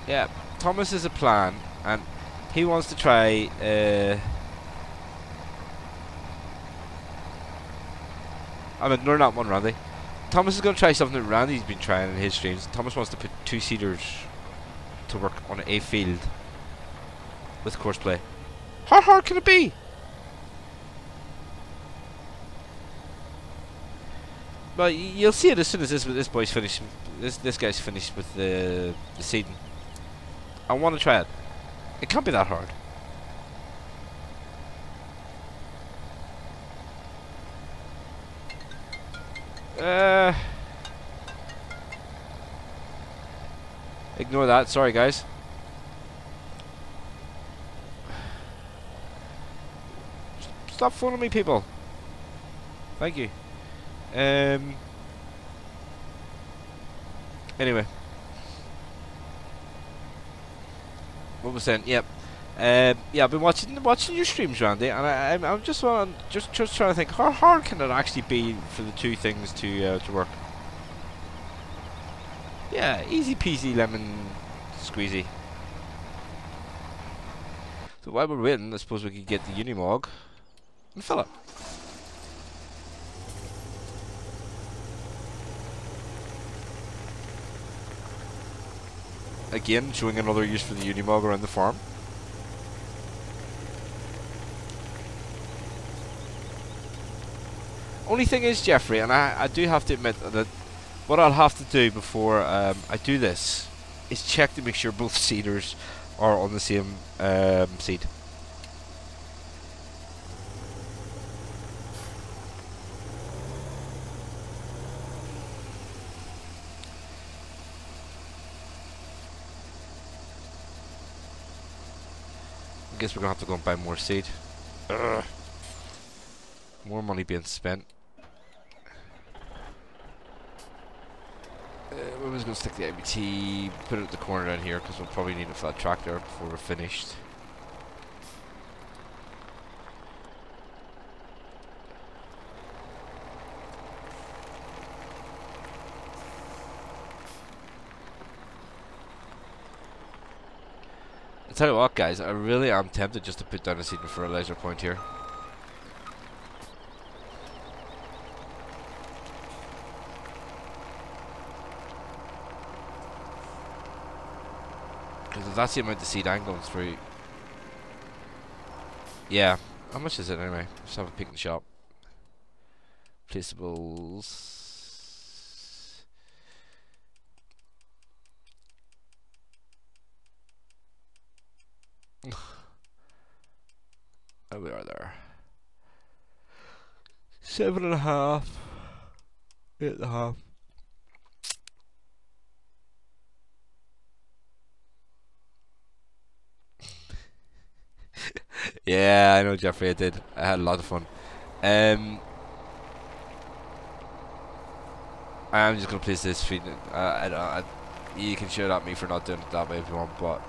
Yeah, Thomas has a plan, and he wants to try. I'm ignoring that one, Randy. Thomas is going to try something that Randy's been trying in his streams. Thomas wants to put 2 seeders to work on a field with course play. How hard can it be? Well, you'll see it as soon as this boy's finished. This guy's finished with the seeding. I want to try it. It can't be that hard. Ignore that. Sorry, guys. Stop phoning me, people. Thank you. Anyway, what was saying? Yep. Yeah, I've been watching your streams, Randy, and I'm just trying to think how hard can it actually be for the 2 things to work. Yeah, easy peasy lemon squeezy. So while we're waiting, I suppose we could get the Unimog. and fill it. Again, showing another use for the Unimog around the farm. Only thing is, Jeffrey, and I do have to admit that what I'll have to do before I do this is check to make sure both seeders are on the same seed. I guess we're gonna have to go and buy more seed. Ugh. More money being spent. We're just gonna stick the IBT, put it at the corner down here because we'll probably need a flat tractor before we're finished. I tell you what, guys, I really am tempted just to put down a seed and fertilizer point here. Because if that's the amount of seed I'm going through. Yeah. How much is it anyway? Let's have a peek in the shop. Placeables. Oh, we are there. 7.5. 8.5. Yeah, I know, Jeffrey. I did. I had a lot of fun. I'm just gonna place this feed. You can shout at me for not doing it that way if you want, but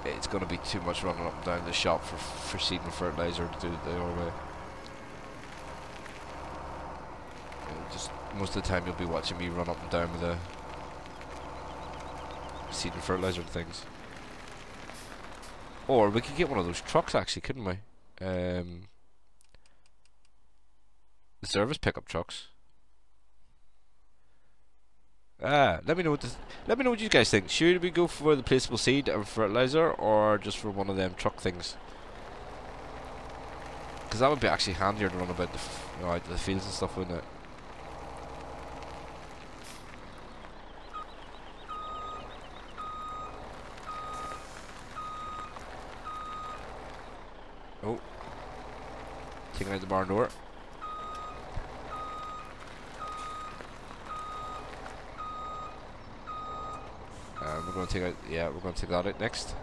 it's gonna be too much running up and down the shop for seed and fertilizer to do it the other way. Just most of the time you'll be watching me run up and down with the seed and fertilizer things. Or we could get one of those trucks, actually, couldn't we? The service pickup trucks. Let me know what you guys think. Should we go for the placeable seed and fertilizer, or just for one of them truck things? Because that would be actually handier to run about out the fields and stuff, wouldn't it? Oh, taking out the barn door. We're going to take out. Yeah, we're going to take that out next.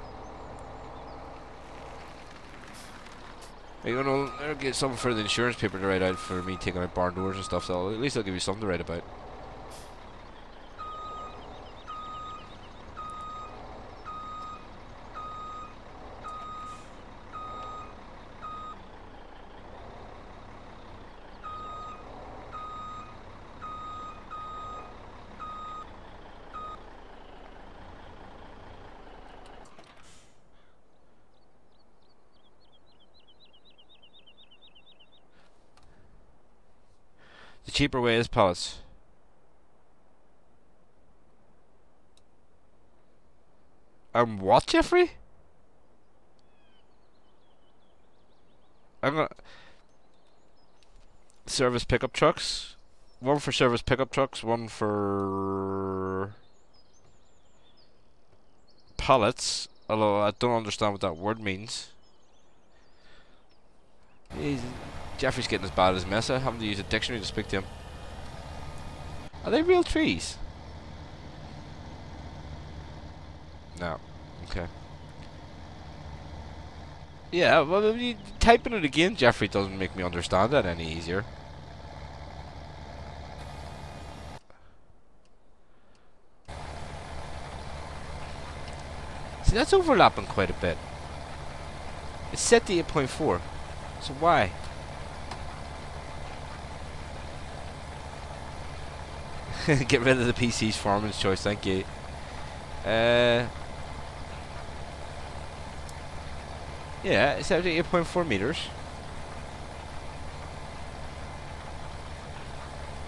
You're going to get something for the insurance paper to write out for me taking out barn doors and stuff. So at least I'll give you something to write about. The cheaper way is pallets. What, Jeffrey? I'm gonna service pickup trucks. One for service pickup trucks, one for pallets. Although I don't understand what that word means. Jeffrey's getting as bad as Mesa, having to use a dictionary to speak to him. Are they real trees? No. Okay. Yeah, well, typing it again, Jeffrey, doesn't make me understand that any easier. See, that's overlapping quite a bit. It's set to 8.4. So why? Get rid of the PC's farming's choice, thank you. Yeah, it's out at 8.4 meters.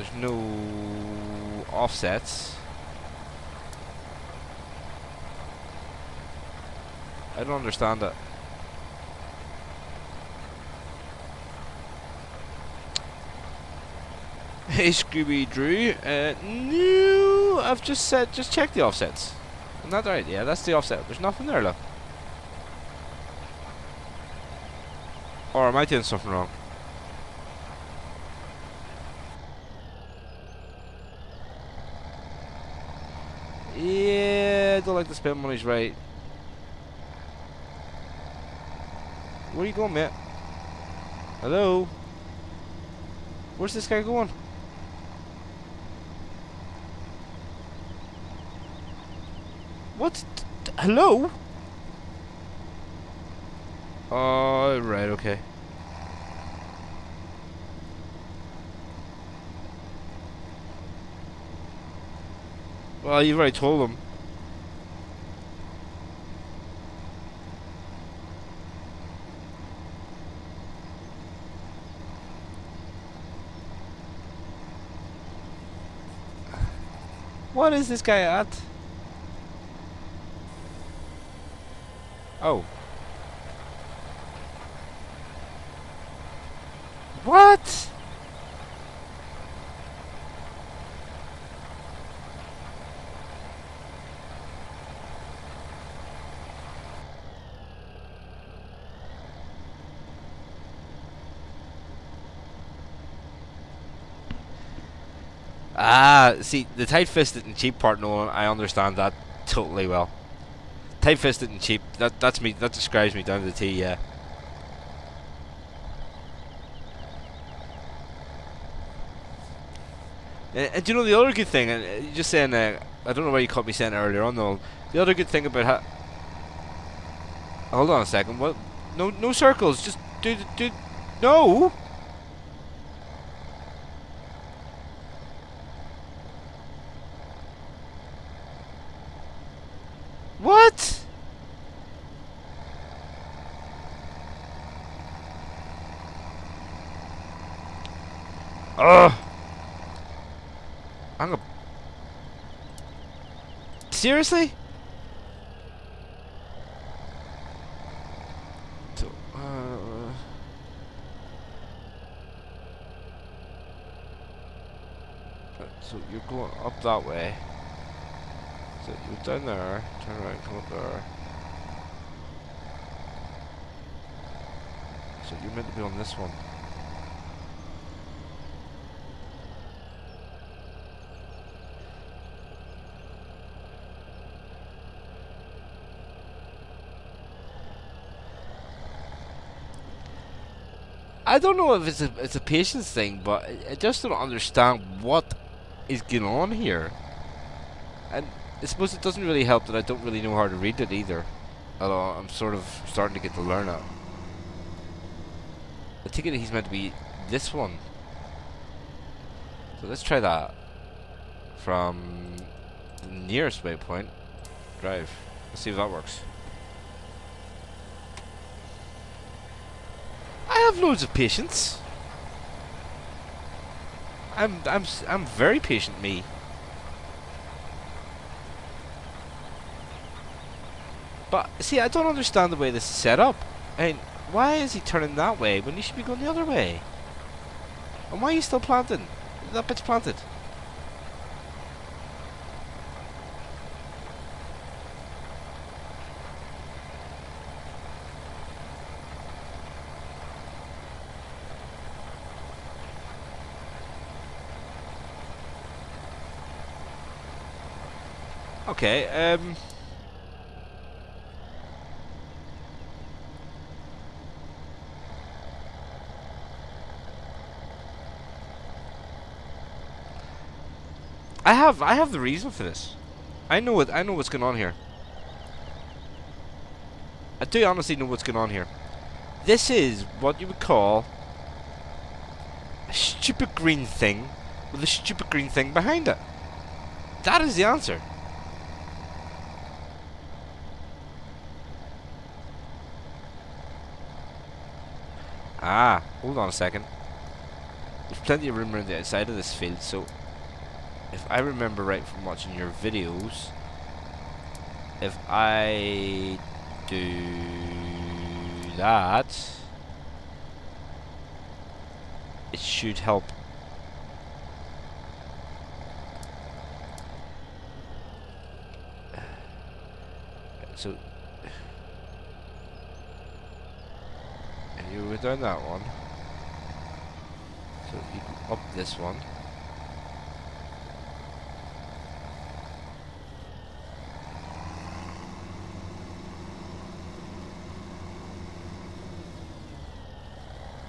There's no offsets. I don't understand it. Hey Scooby Drew, no, I've just said just check the offsets. Isn't that right? Yeah, that's the offset. There's nothing there, look. Or am I doing something wrong? Yeah, I don't like the spend money's right. Where are you going, mate? Hello? Where's this guy going? What? Hello? Oh, right, okay. Well, you've already told him. What is this guy at? Oh. What? Ah, see, the tight-fisted and cheap part, Nolan, I understand that totally well. Tight-fisted and cheap, that's me, that describes me down to the T, yeah. And do you know the other good thing, and you're just saying, I don't know why you caught me saying it earlier on, though. The other good thing about how... Hold on a second, what? No circles, just do, no! What? Ugh. I'm gonna... Seriously? So, so you're going up that way. So you're down there, turn around, come up there. So you're meant to be on this one. I don't know if it's a patience thing, but I just don't understand what is going on here. And I suppose it doesn't really help that I don't really know how to read it either. Although I'm sort of starting to get to learn it. I take it he's meant to be this one. So let's try that. From the nearest waypoint. Drive. Let's see if that works. I have loads of patience. I'm very patient, me. But see, I don't understand the way this is set up. I mean, why is he turning that way when he should be going the other way? And why are you still planting? That bit's planted. Okay, I have the reason for this. I know what's going on here. I do honestly know what's going on here. This is what you would call a stupid green thing with a stupid green thing behind it. That is the answer. Ah, hold on a second. there's plenty of room around the outside of this field, so if I remember right from watching your videos, if I do that, it should help. So, and you were down that one, so you go up this one.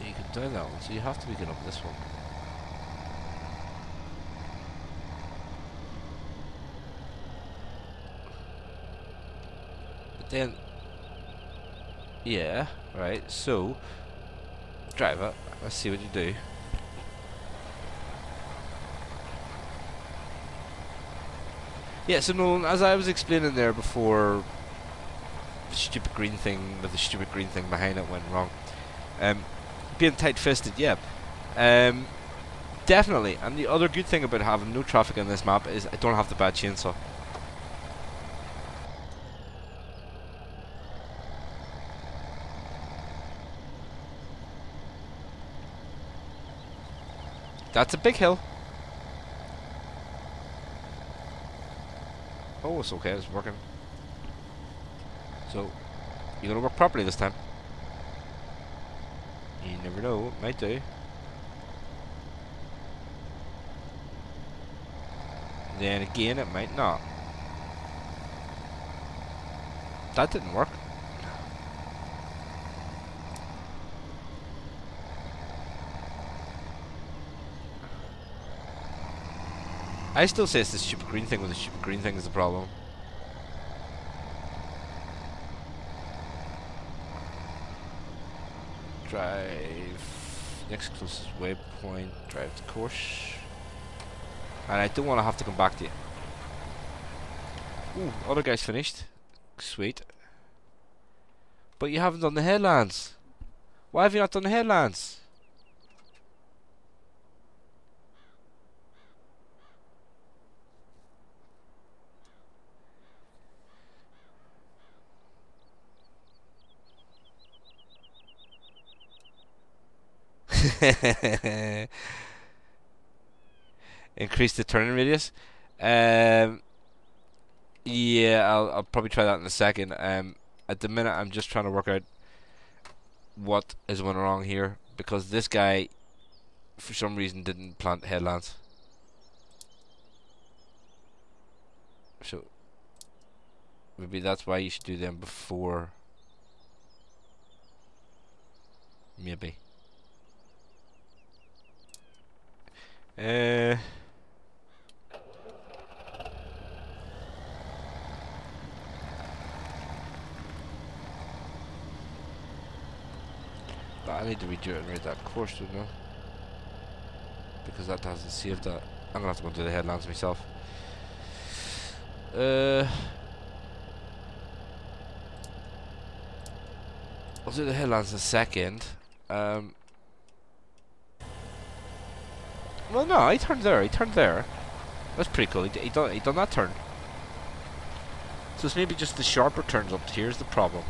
You can down that one, so you have to be going up this one. But then, yeah, right, so, driver, let's see what you do. Yeah, so Nolan, as I was explaining there before, the stupid green thing with the stupid green thing behind it went wrong. Being tight-fisted, yeah. Definitely. And the other good thing about having no traffic on this map is I don't have to buy a chainsaw. That's a big hill. Oh, it's okay, it's working. So, you're gonna work properly this time. You never know, it might do. Then again, it might not. That didn't work. I still say it's the stupid green thing, with the stupid green thing is the problem. Drive next closest waypoint, drive the course. And I don't want to have to come back to you. Ooh, other guy's finished. Sweet. But you haven't done the headlands. Why have you not done the headlands? Increase the turning radius. Yeah, I'll probably try that in a second. At the minute, I'm just trying to work out what is going wrong here, because this guy, for some reason, didn't plant headlands. So maybe that's why you should do them before. Maybe. But I need to redo it and read that course, don't I? Because that hasn't saved that. I'm gonna have to go do the headlands myself. I'll do the headlands in a second. Well, no, he turned there. He turned there. That's pretty cool. He done that turn. So it's maybe just the sharper turns up here's the problem.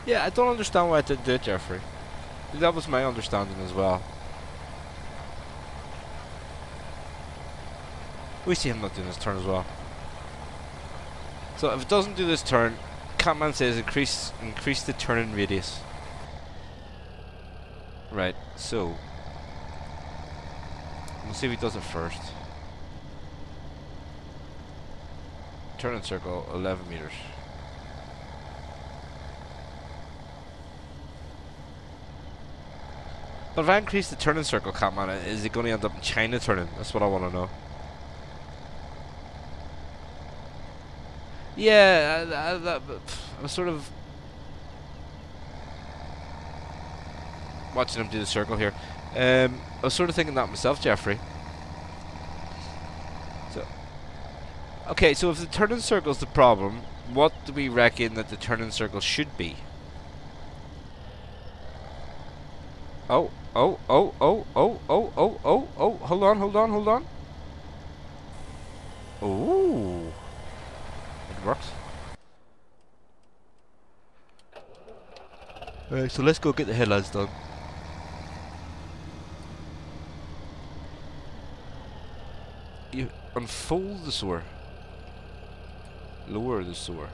Yeah, I don't understand why I didn't do it, Jeffrey. That was my understanding as well. We see him not doing this turn as well. So if it doesn't do this turn, Catman says increase the turning radius. Right, so we'll see if he does it first. Turn in circle 11 meters. But if I increase the turning circle, Catman, is it going to end up in China turning? That's what I want to know. Yeah, I was sort of watching him do the circle here. I was sort of thinking that myself, Jeffrey. So Okay, so if the turning circle's the problem, what do we reckon that the turning circle should be? Oh, oh, oh, oh, oh, oh, oh, oh, oh, hold on, hold on, hold on. Ooh. It works. Alright, so let's go get the headlights done. You unfold the sewer. Lower the sewer.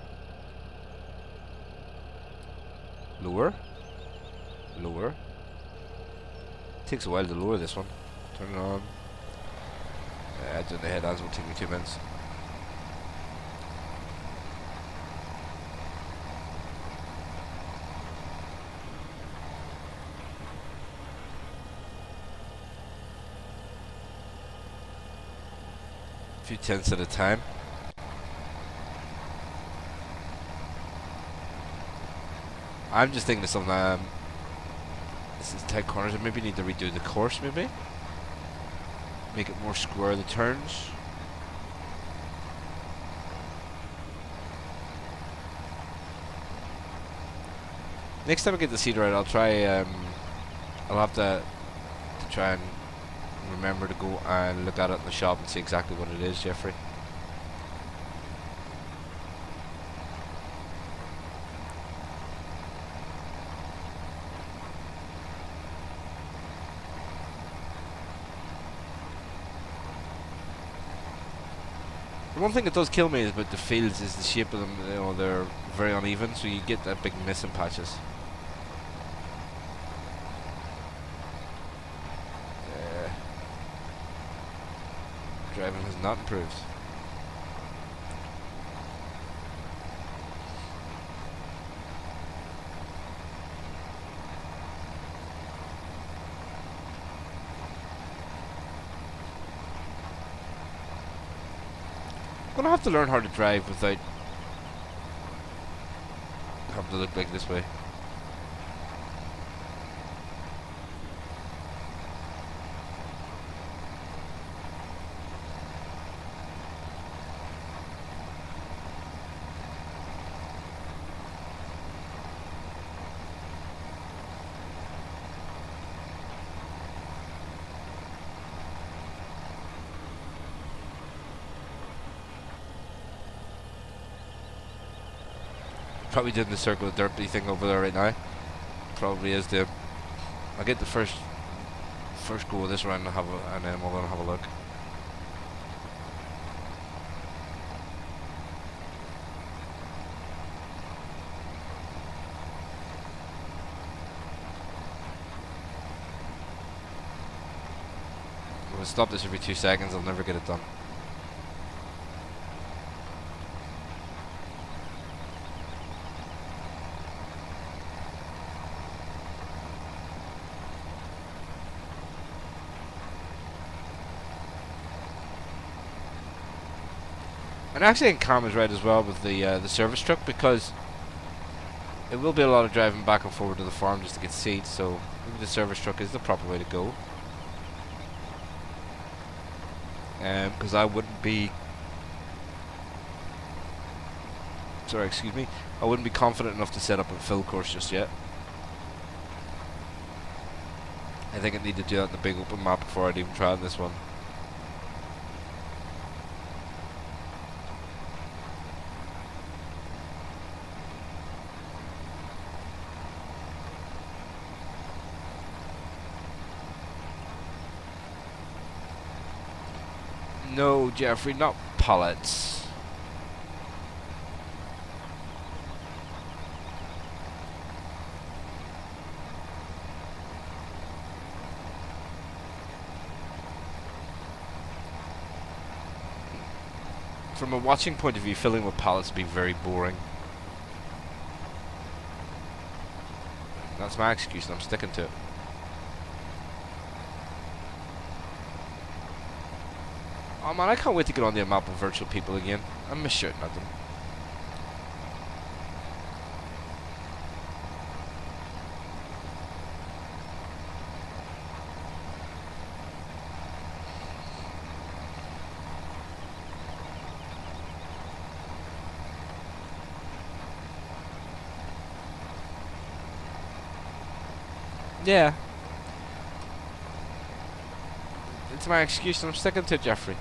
Lower. Lower. Takes a while to lower this one. Turn it on. Doing the headlights will take me 2 minutes. A few tenths at a time. I'm just thinking of something. This is tight corners. I maybe need to redo the course, maybe. Make it more square, the turns. Next time I get the seat right, I'll try. I'll have to try and remember to go and look at it in the shop and see exactly what it is, Jeffrey. One thing that does kill me about the fields is the shape of them. You know, they're very uneven, so you get that big missing patches. Driving has not improved. I'm gonna have to learn how to drive without having to look like this way. Probably doing the circle of derpy thing over there right now. Probably is doing. I'll get the first go of this round and then we're gonna have a look. I'm gonna stop this every 2 seconds. I'll never get it done. And actually, I think Cam is right as well with the service truck, because it will be a lot of driving back and forward to the farm just to get seeds. So maybe the service truck is the proper way to go. Because I wouldn't be, sorry, excuse me, I wouldn't be confident enough to set up a fill course just yet. I think I need to do that in the big open map before I'd even try this one. No, Jeffrey, not pallets. From a watching point of view, filling with pallets would be very boring. That's my excuse and I'm sticking to it. Oh man, I can't wait to get on the map of virtual people again. I miss shooting at them. Yeah. It's my excuse and I'm sticking to it, Jeffrey.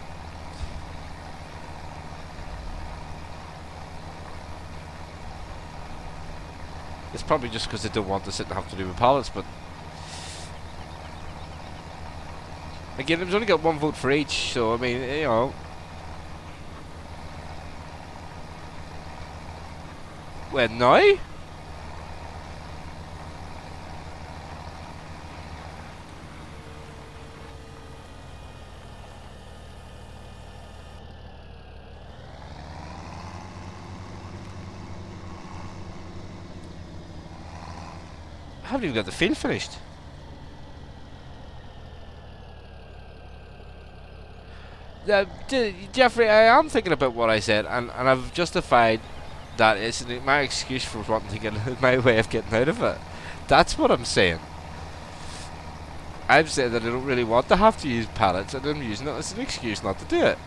It's probably just because they don't want to sit and have to do with pallets, but... Again, they've only got 1 vote for each, so I mean, you know... When now? I haven't even got the field finished. Jeffrey, I am thinking about what I said, and I've justified that it's my excuse for wanting to get my way of getting out of it. That's what I'm saying. I'm saying that I don't really want to have to use pallets, and I'm using it as an excuse not to do it.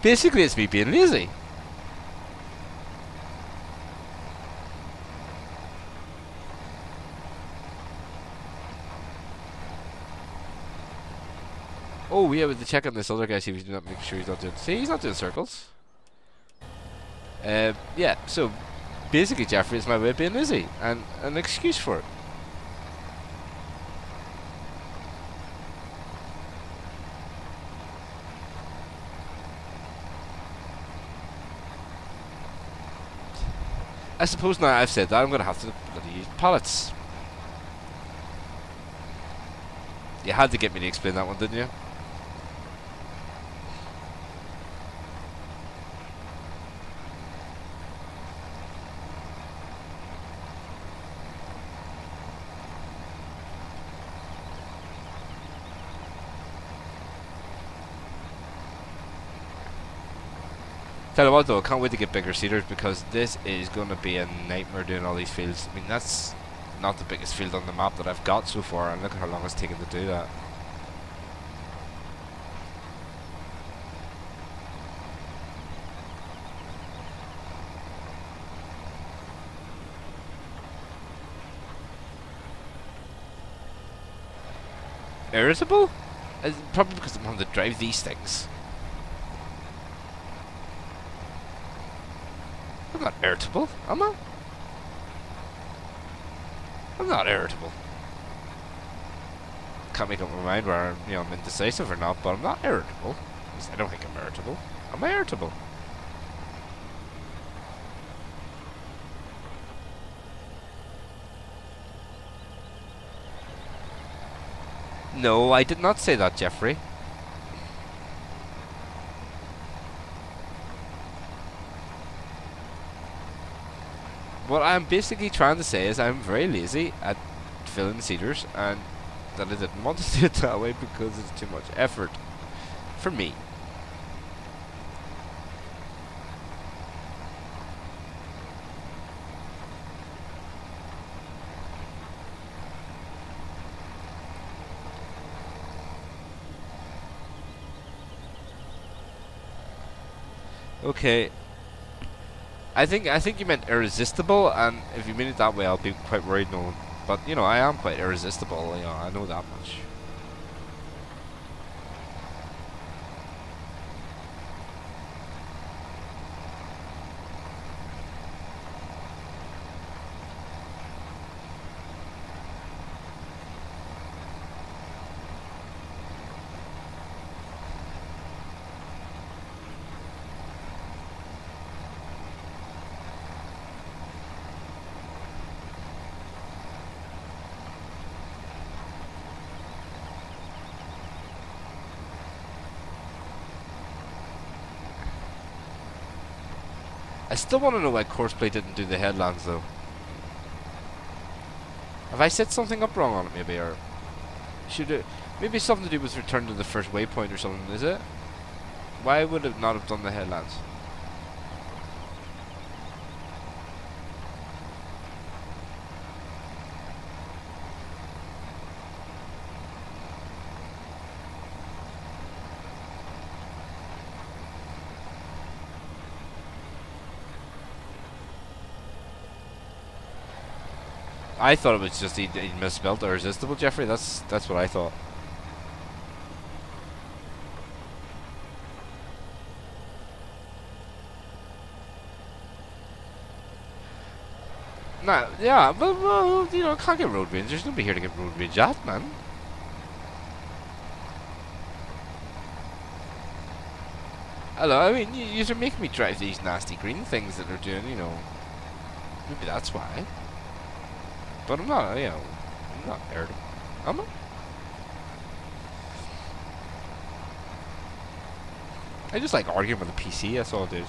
Basically, it's me being lazy. Oh yeah, with the check on this other guy, see if he's not making sure he's not doing. See, he's not doing circles. Yeah. So basically, Jeffrey, it's my way of being lazy and an excuse for it. I suppose now I've said that, I'm going to have to bloody use pallets. You had to get me to explain that one, didn't you? Tell you what though, I can't wait to get bigger seeders because this is going to be a nightmare doing all these fields. I mean, that's not the biggest field on the map that I've got so far, and look at how long it's taken to do that. Irritable? Probably because I'm having to drive these things. I'm not irritable, am I? I'm not irritable. Can't make up my mind whether I'm indecisive or not, but I'm not irritable. I don't think I'm irritable. Am I irritable? No, I did not say that, Jeffrey. What I'm basically trying to say is I'm very lazy at filling seeders, and that I didn't want to do it that way because it's too much effort for me. Okay. I think you meant irresistible, and if you mean it that way, I'll be quite worried. No, but I am quite irresistible. I know that much. I still want to know why Courseplay didn't do the headlands though. Have I set something up wrong on it maybe, or should it? Maybe something to do with return to the first waypoint or something, is it? Why would it not have done the headlands? I thought it was just he misspelled irresistible, Jeffrey. That's what I thought. Nah, yeah, but well, you know, can't get road rage. There's nobody here to get road rage at, man. Hello, I mean, you are making me drive these nasty green things that they're doing, you know. Maybe that's why. But I'm not, you know, I'm not irritable. Am I? I just like arguing with the PC, that's all it is.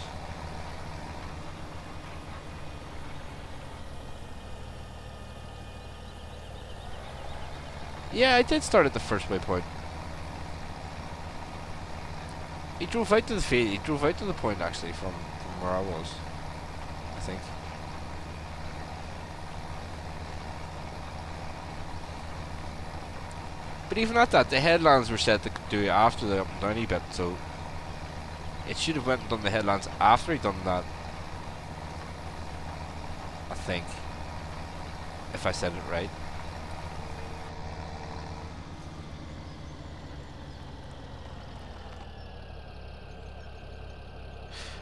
Yeah, I did start at the first waypoint. He drove out to the field. He drove out to the point actually from where I was, I think. But even at that, the headlands were set to do it after the up and downy bit, so it should have went and done the headlands after he'd done that. I think, if I said it right.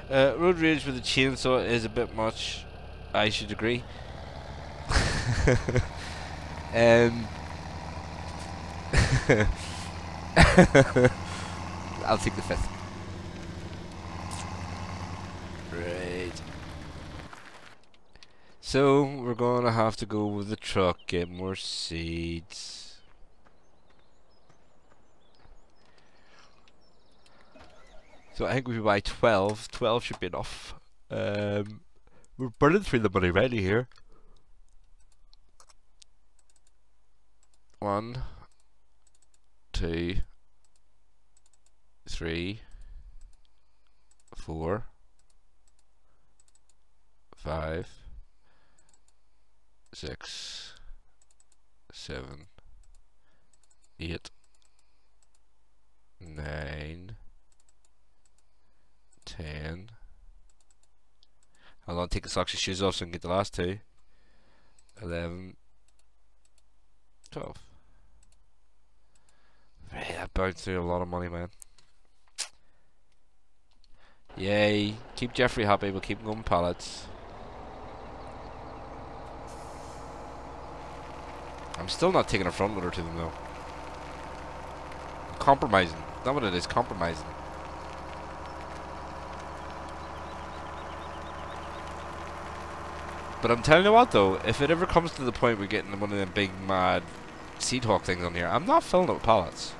Road rage with a chainsaw is a bit much. I should agree. I'll take the 5th. Right. So we're gonna have to go with the truck, get more seeds. So I think we buy 12. 12 should be enough. We're burning through the money ready here. 1, 2, 3, 4, 5, 6, 7, 8, 9, 10. I'll take the socks and shoes off so I can get the last 2. 11, 12. Right, that bounced through a lot of money, man. Yay. Keep Jeffrey happy, we'll keep him going pallets. I'm still not taking a front loader to them though. Compromising. That's not what it is, compromising. But I'm telling you what though, if it ever comes to the point we're getting one of them big mad Seed Hawk things on here, I'm not filling it with pallets.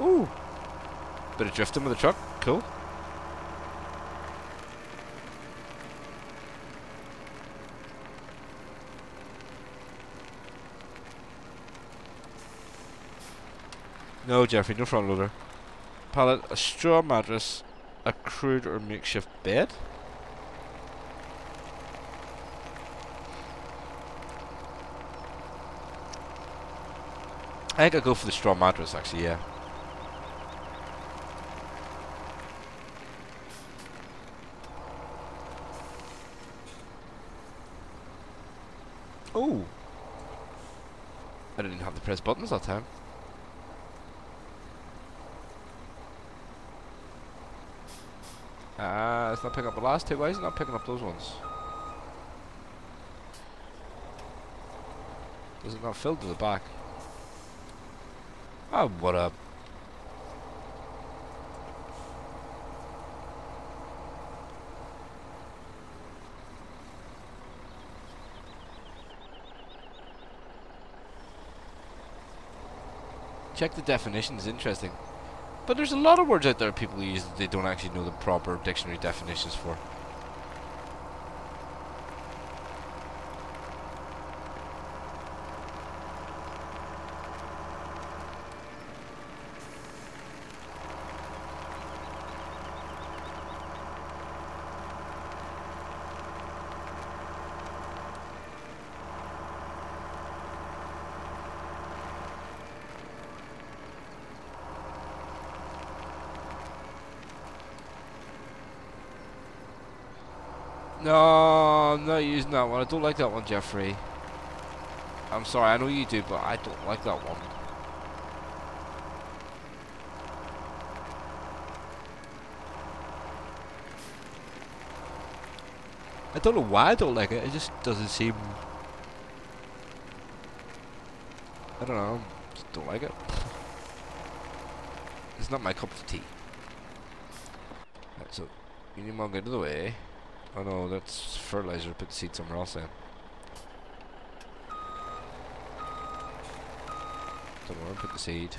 Ooh. Bit of drifting with the truck, cool. No, Jeffrey, no front loader. Pallet, a straw mattress, a crude or makeshift bed. I think I'll go for the straw mattress actually, yeah. Oh! I didn't have to press buttons that time. It's not picking up the last 2. Why is it not picking up those ones? Does it not fill to the back? Oh, what up? Check the definitions, interesting. But there's a lot of words out there people use that they don't actually know the proper dictionary definitions for. No, I'm not using that one. I don't like that one, Jeffrey. I'm sorry, I know you do, but I don't like that one. I don't know why I don't like it. It just doesn't seem... I don't know. Just don't like it. It's not my cup of tea. Right, so you need to get out of the way. Oh no, that's fertilizer. Put the seed somewhere else then. Don't worry, put the seed.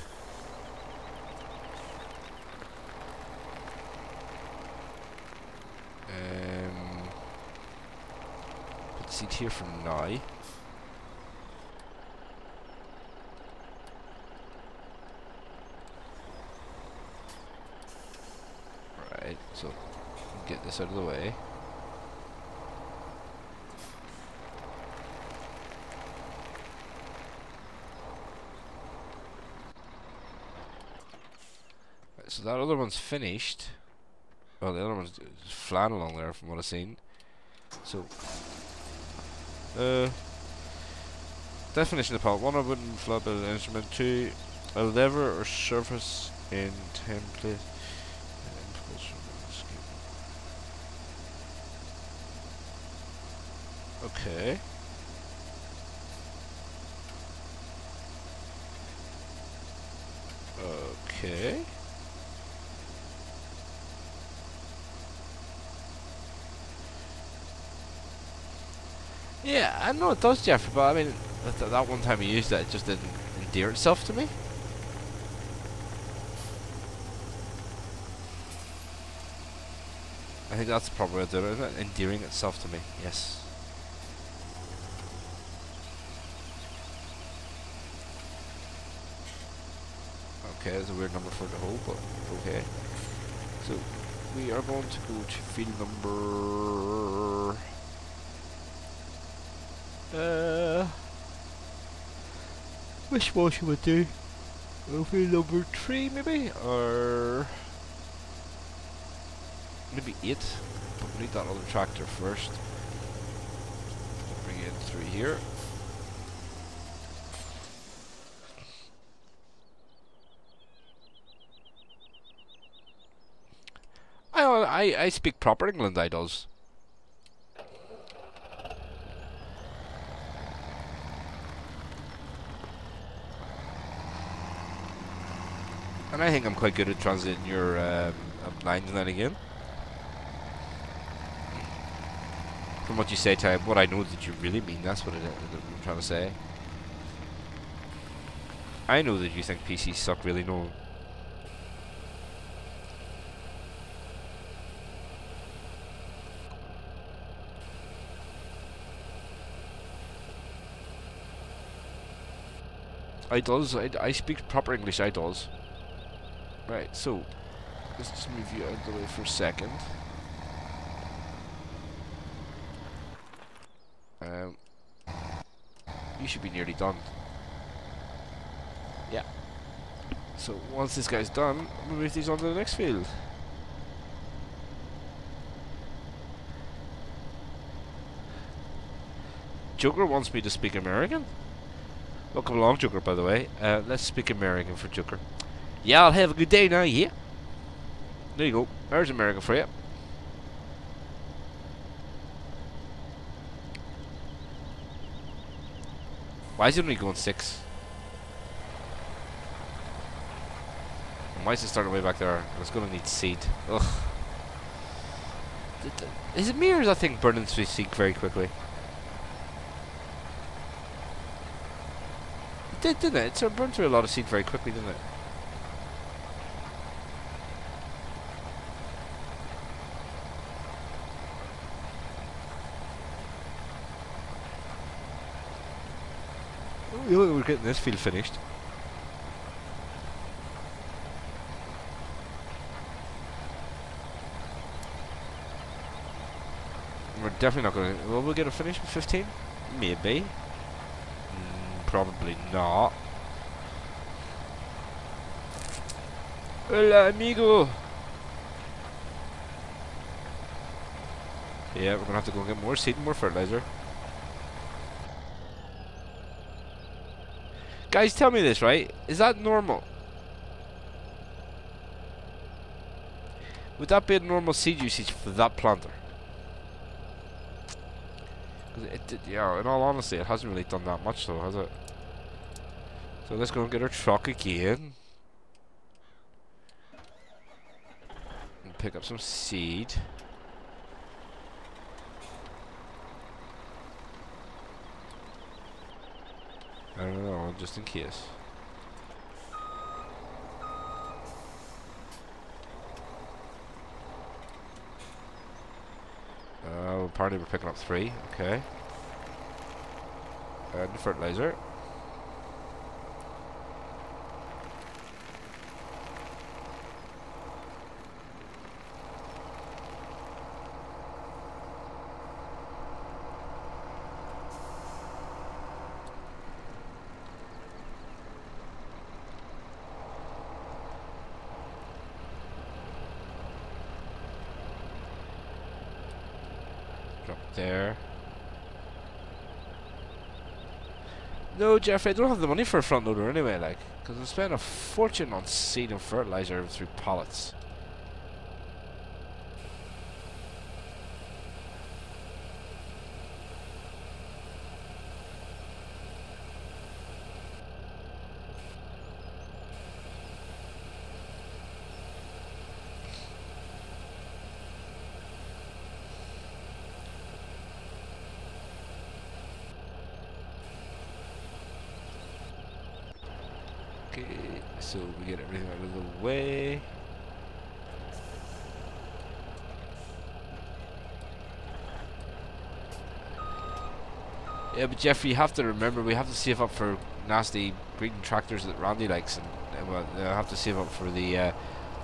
Put the seed here for now. Right, so get this out of the way. Right, so that other one's finished. Oh, the other one's just flying along there from what I've seen. So, definition of part: 1, a wooden flat built instrument. 2, a lever or surface in template. Okay. Okay. Yeah, I know it does, Jeffrey, but I mean, that one time you used it, it just didn't endear itself to me. I think that's the proper way of doing it, isn't it? Endearing itself to me, yes. Okay, that's a weird number for the hole, but okay. So, we are going to go to field number... which one should we do? Field number 3 maybe? Or... maybe 8? But we need that other tractor first. Bring it in through here. I speak proper England, I does. And I think I'm quite good at translating your lines now and again. From what you say, Ty, what I know that you really mean, that's what I'm trying to say. I know that you think PCs suck, really, no. I speak proper English, I does. Right, so, let's just move you out of the way for a second. You should be nearly done. Yeah. So, once this guy's done, we'll move these on to the next field. Joker wants me to speak American? Welcome along, Joker, by the way. Let's speak American for Joker. Yeah, I'll have a good day now, yeah? There you go. There's American for you. Why is it only going 6? Why is it starting way back there? It's going to need seed. Ugh. Is it me or is that thing burning through seed very quickly? It did, didn't it? It burned through a lot of seed very quickly, didn't it? Oh, we're getting this field finished. We're definitely not going to... Will we get a finish with 15? Maybe. Probably not. Hola, amigo. Yeah, we're gonna have to go and get more seed and more fertilizer. Guys, tell me this, right? Is that normal? Would that be a normal seed usage for that planter? Yeah, in all honesty, it hasn't really done that much though, has it? So let's go and get our truck again. And pick up some seed. I don't know, just in case. Apparently we're picking up 3, okay. And the fertilizer. Drop there. No, Jeffrey, I don't have the money for a front loader anyway, like, because I'm spending a fortune on seed and fertilizer through pallets. Okay, so we get everything out of the way. Yeah, but Jeffrey, you have to remember, we have to save up for nasty green tractors that Randy likes, and well, I have to save up for the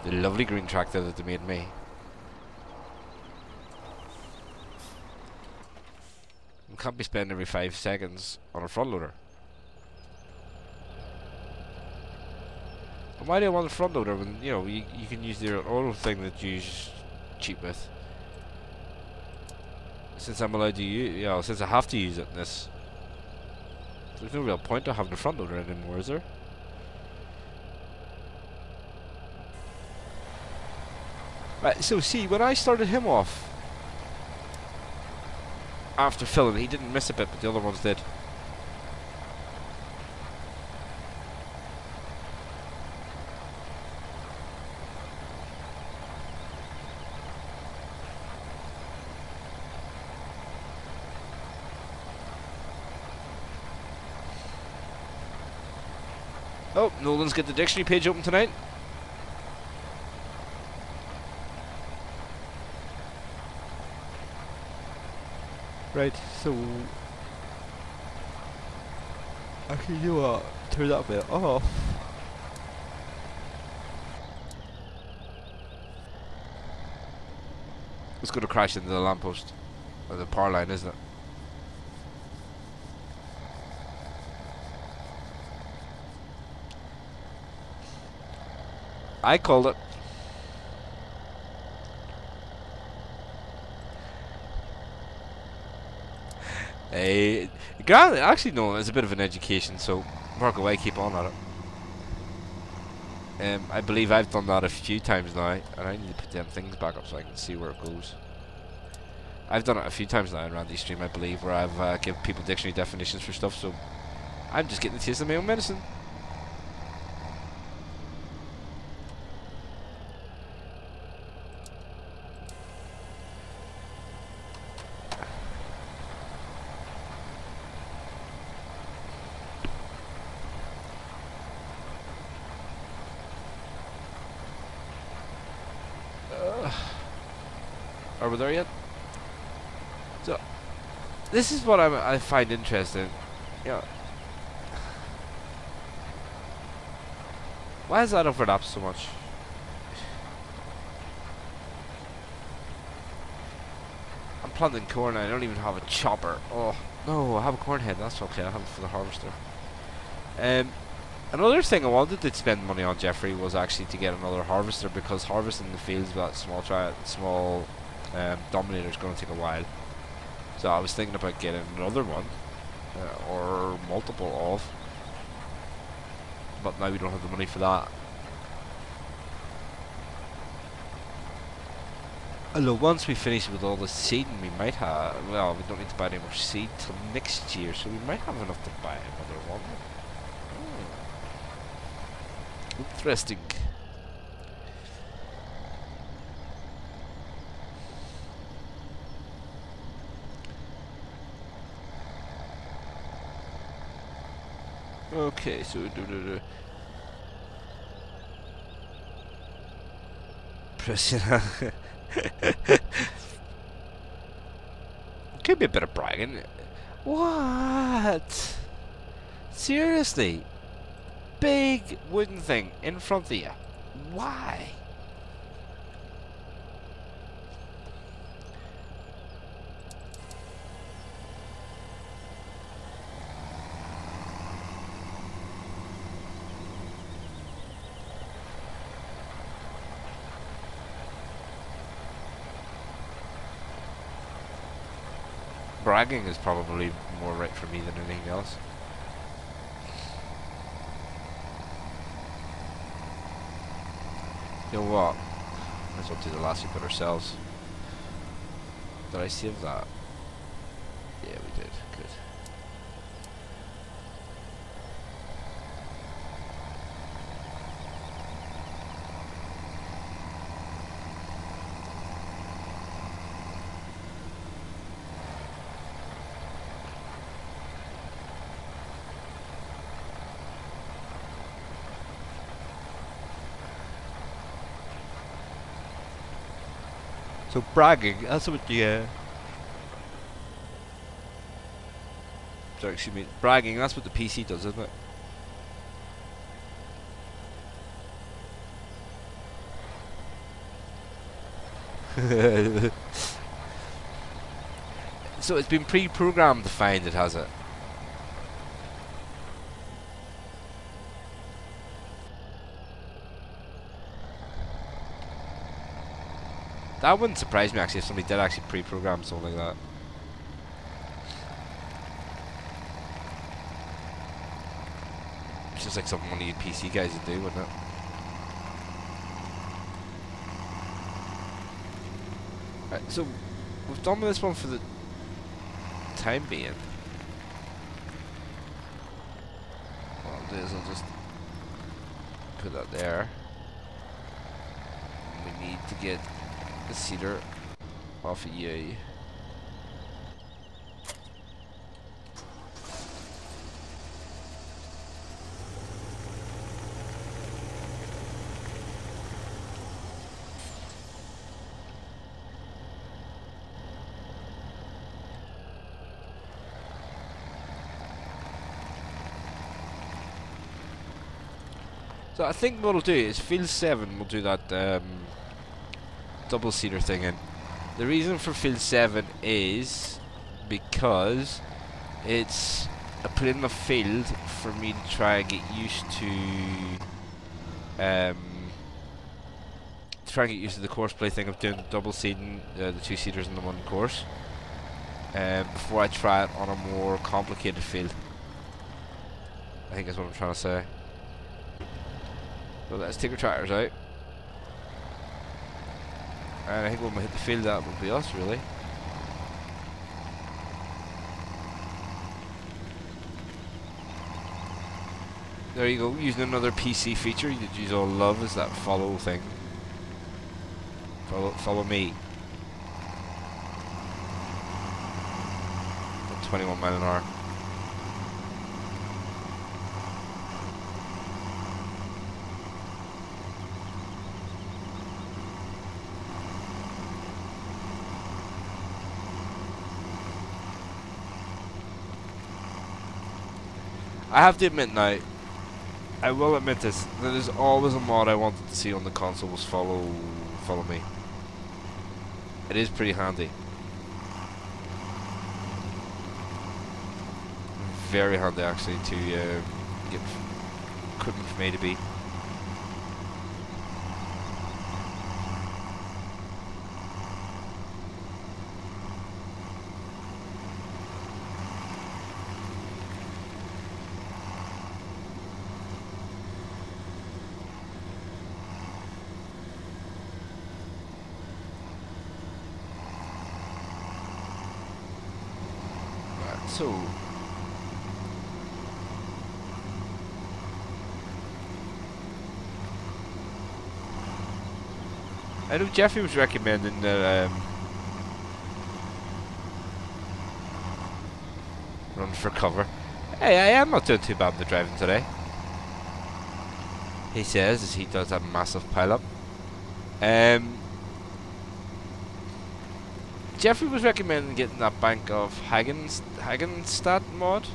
lovely green tractor that they made me. We can't be spending every 5 seconds on a front loader. Why do I want a front loader when, you know, you can use the auto thing that you use cheap with? Since I'm allowed to use, you know, since I have to use it in this, there's no real point to having a front loader anymore, is there? Right, so see, when I started him off after filling, he didn't miss a bit, but the other ones did. Oh, Nolan's got the dictionary page open tonight. Right, so actually, you know what? Turn that bit off. It's going to crash into the lamppost or the power line, isn't it? I called it. Actually, no, it's a bit of an education, so work away, keep on at it. I believe I've done that a few times now, and I need to put them things back up so I can see where it goes. I've done it a few times now in Randy's stream, I believe, where I've given people dictionary definitions for stuff, so I'm just getting the taste of my own medicine. Are we there yet? So, this is what I find interesting. You know, why is that overlapped so much? I'm planting corn and I don't even have a chopper. Oh, no, I have a corn head. That's okay. I have it for the harvester. Another thing I wanted to spend money on, Jeffrey, was actually to get another harvester, because harvesting the fields with that small Dominator's going to take a while. So I was thinking about getting another one, or multiple of, but now we don't have the money for that. Although once we finish with all the seeding, we might have, well, we don't need to buy any more seed till next year, so we might have enough to buy another one. Interesting. Okay, so press it. Could be a bit of bragging. What? Seriously? Big wooden thing in front of you. Why? Bragging is probably more right for me than anything else. You know what? Might as well do the last bit ourselves. Did I save that? Yeah, we did. Good. So bragging, that's what the sorry, excuse me, bragging, that's what the PC does, isn't it? So it's been pre-programmed to find it, has it? That wouldn't surprise me actually if somebody did actually pre-program something like that. It's just like something one of you PC guys would do, wouldn't it? Right, so we've done with this one for the time being. What I'll do is I'll just put that there. We need to get the cedar off of EA. So I think what we'll do is field 7 we'll do that double seeder thing in. The reason for field 7 is because it's a put in a field for me to try and get used to the course play thing of doing double seeding the 2 seeders in the 1 course before I try it on a more complicated field. I think that's what I'm trying to say. So let's take our tractors out. And I think when we hit the field that will be us really. There you go, using another PC feature that you all love is that follow thing. Follow me. At 21 miles an hour. I have to admit now, I will admit this, there is always a mod I wanted to see on the console was follow me. It is pretty handy. Very handy actually to get equipment from A to B. So I know Jeffrey was recommending that run for cover. Hey, I am not doing too bad with the driving today. He says as he does that massive pile up. Jeffrey was recommending getting that bank of Hagenstat mod.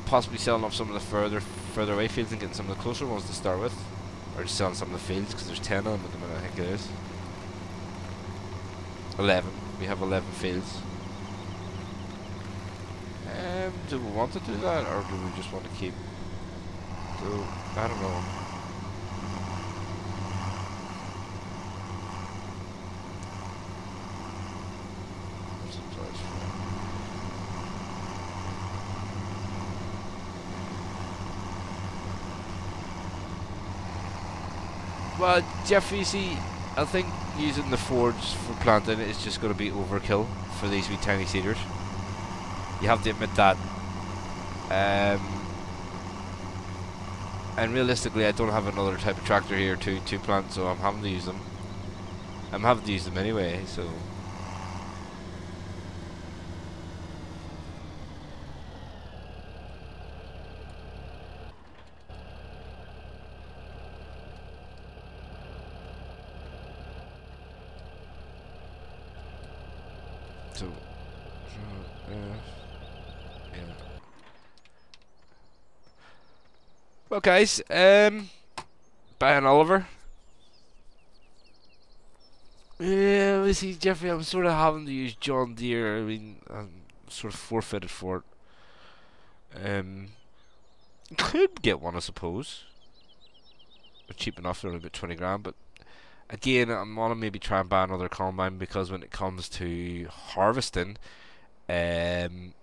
Possibly selling off some of the further away fields and getting some of the closer ones to start with. Or just selling some of the fields, because there's 10 of them at the minute, I think it is. 11. We have 11 fields. Do we want to do that, or do we just want to keep... I don't know. Well, Jeffrey, see, I think using the Fords for planting is just going to be overkill for these wee tiny seeders. You have to admit that. And realistically, I don't have another type of tractor here to plant, so I'm having to use them. I'm having to use them anyway, so... yeah. Well, guys, Brian Oliver. Yeah, we see, Jeffrey, I'm sort of having to use John Deere. I mean, I'm sort of forfeited for it. Could get one, I suppose. They're cheap enough, they're only about 20 grand, but again, I'm gonna maybe try and buy another combine, because when it comes to harvesting, it's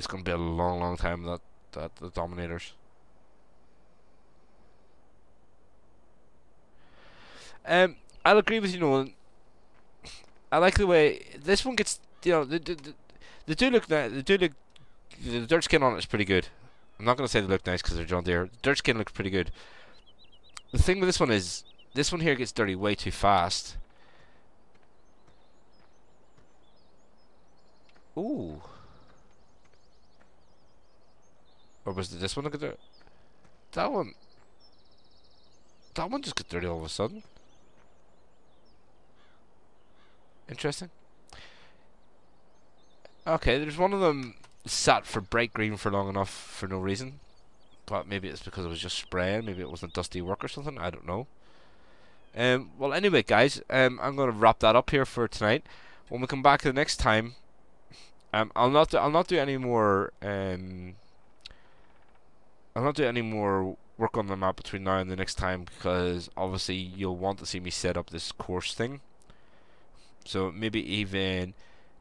gonna be a long time that the Dominators. I'll agree with you, Nolan. I like the way this one gets. You know, they do look nice. They do look. The dirt skin on it is pretty good. I'm not gonna say they look nice because they're John Deere. The dirt skin looks pretty good. The thing with this one is, this one here gets dirty way too fast. Ooh. Or was it this one that got dirty? That one. That one just got dirty all of a sudden. Interesting. Okay, there's one of them sat for bright green for long enough for no reason. But maybe it's because it was just spraying. Maybe it wasn't dusty work or something. I don't know. Well, anyway, guys, I'm going to wrap that up here for tonight. When we come back the next time, I'll not do any more. I'll not do any more work on the map between now and the next time, because obviously you'll want to see me set up this course thing. So maybe even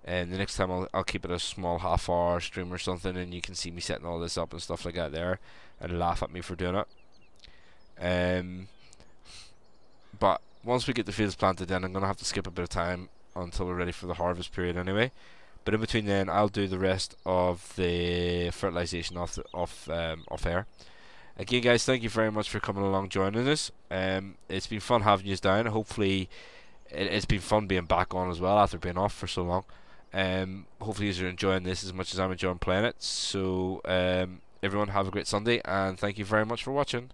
the next time I'll keep it a small half-hour stream or something, and you can see me setting all this up and stuff like that there, and laugh at me for doing it. But once we get the fields planted, then I'm gonna have to skip a bit of time until we're ready for the harvest period anyway. But in between then, I'll do the rest of the fertilization off air. Again, guys, thank you very much for coming along, joining us. It's been fun having you down. Hopefully, it's been fun being back on as well after being off for so long. Hopefully you're enjoying this as much as I'm enjoying playing it. So everyone have a great Sunday, and thank you very much for watching.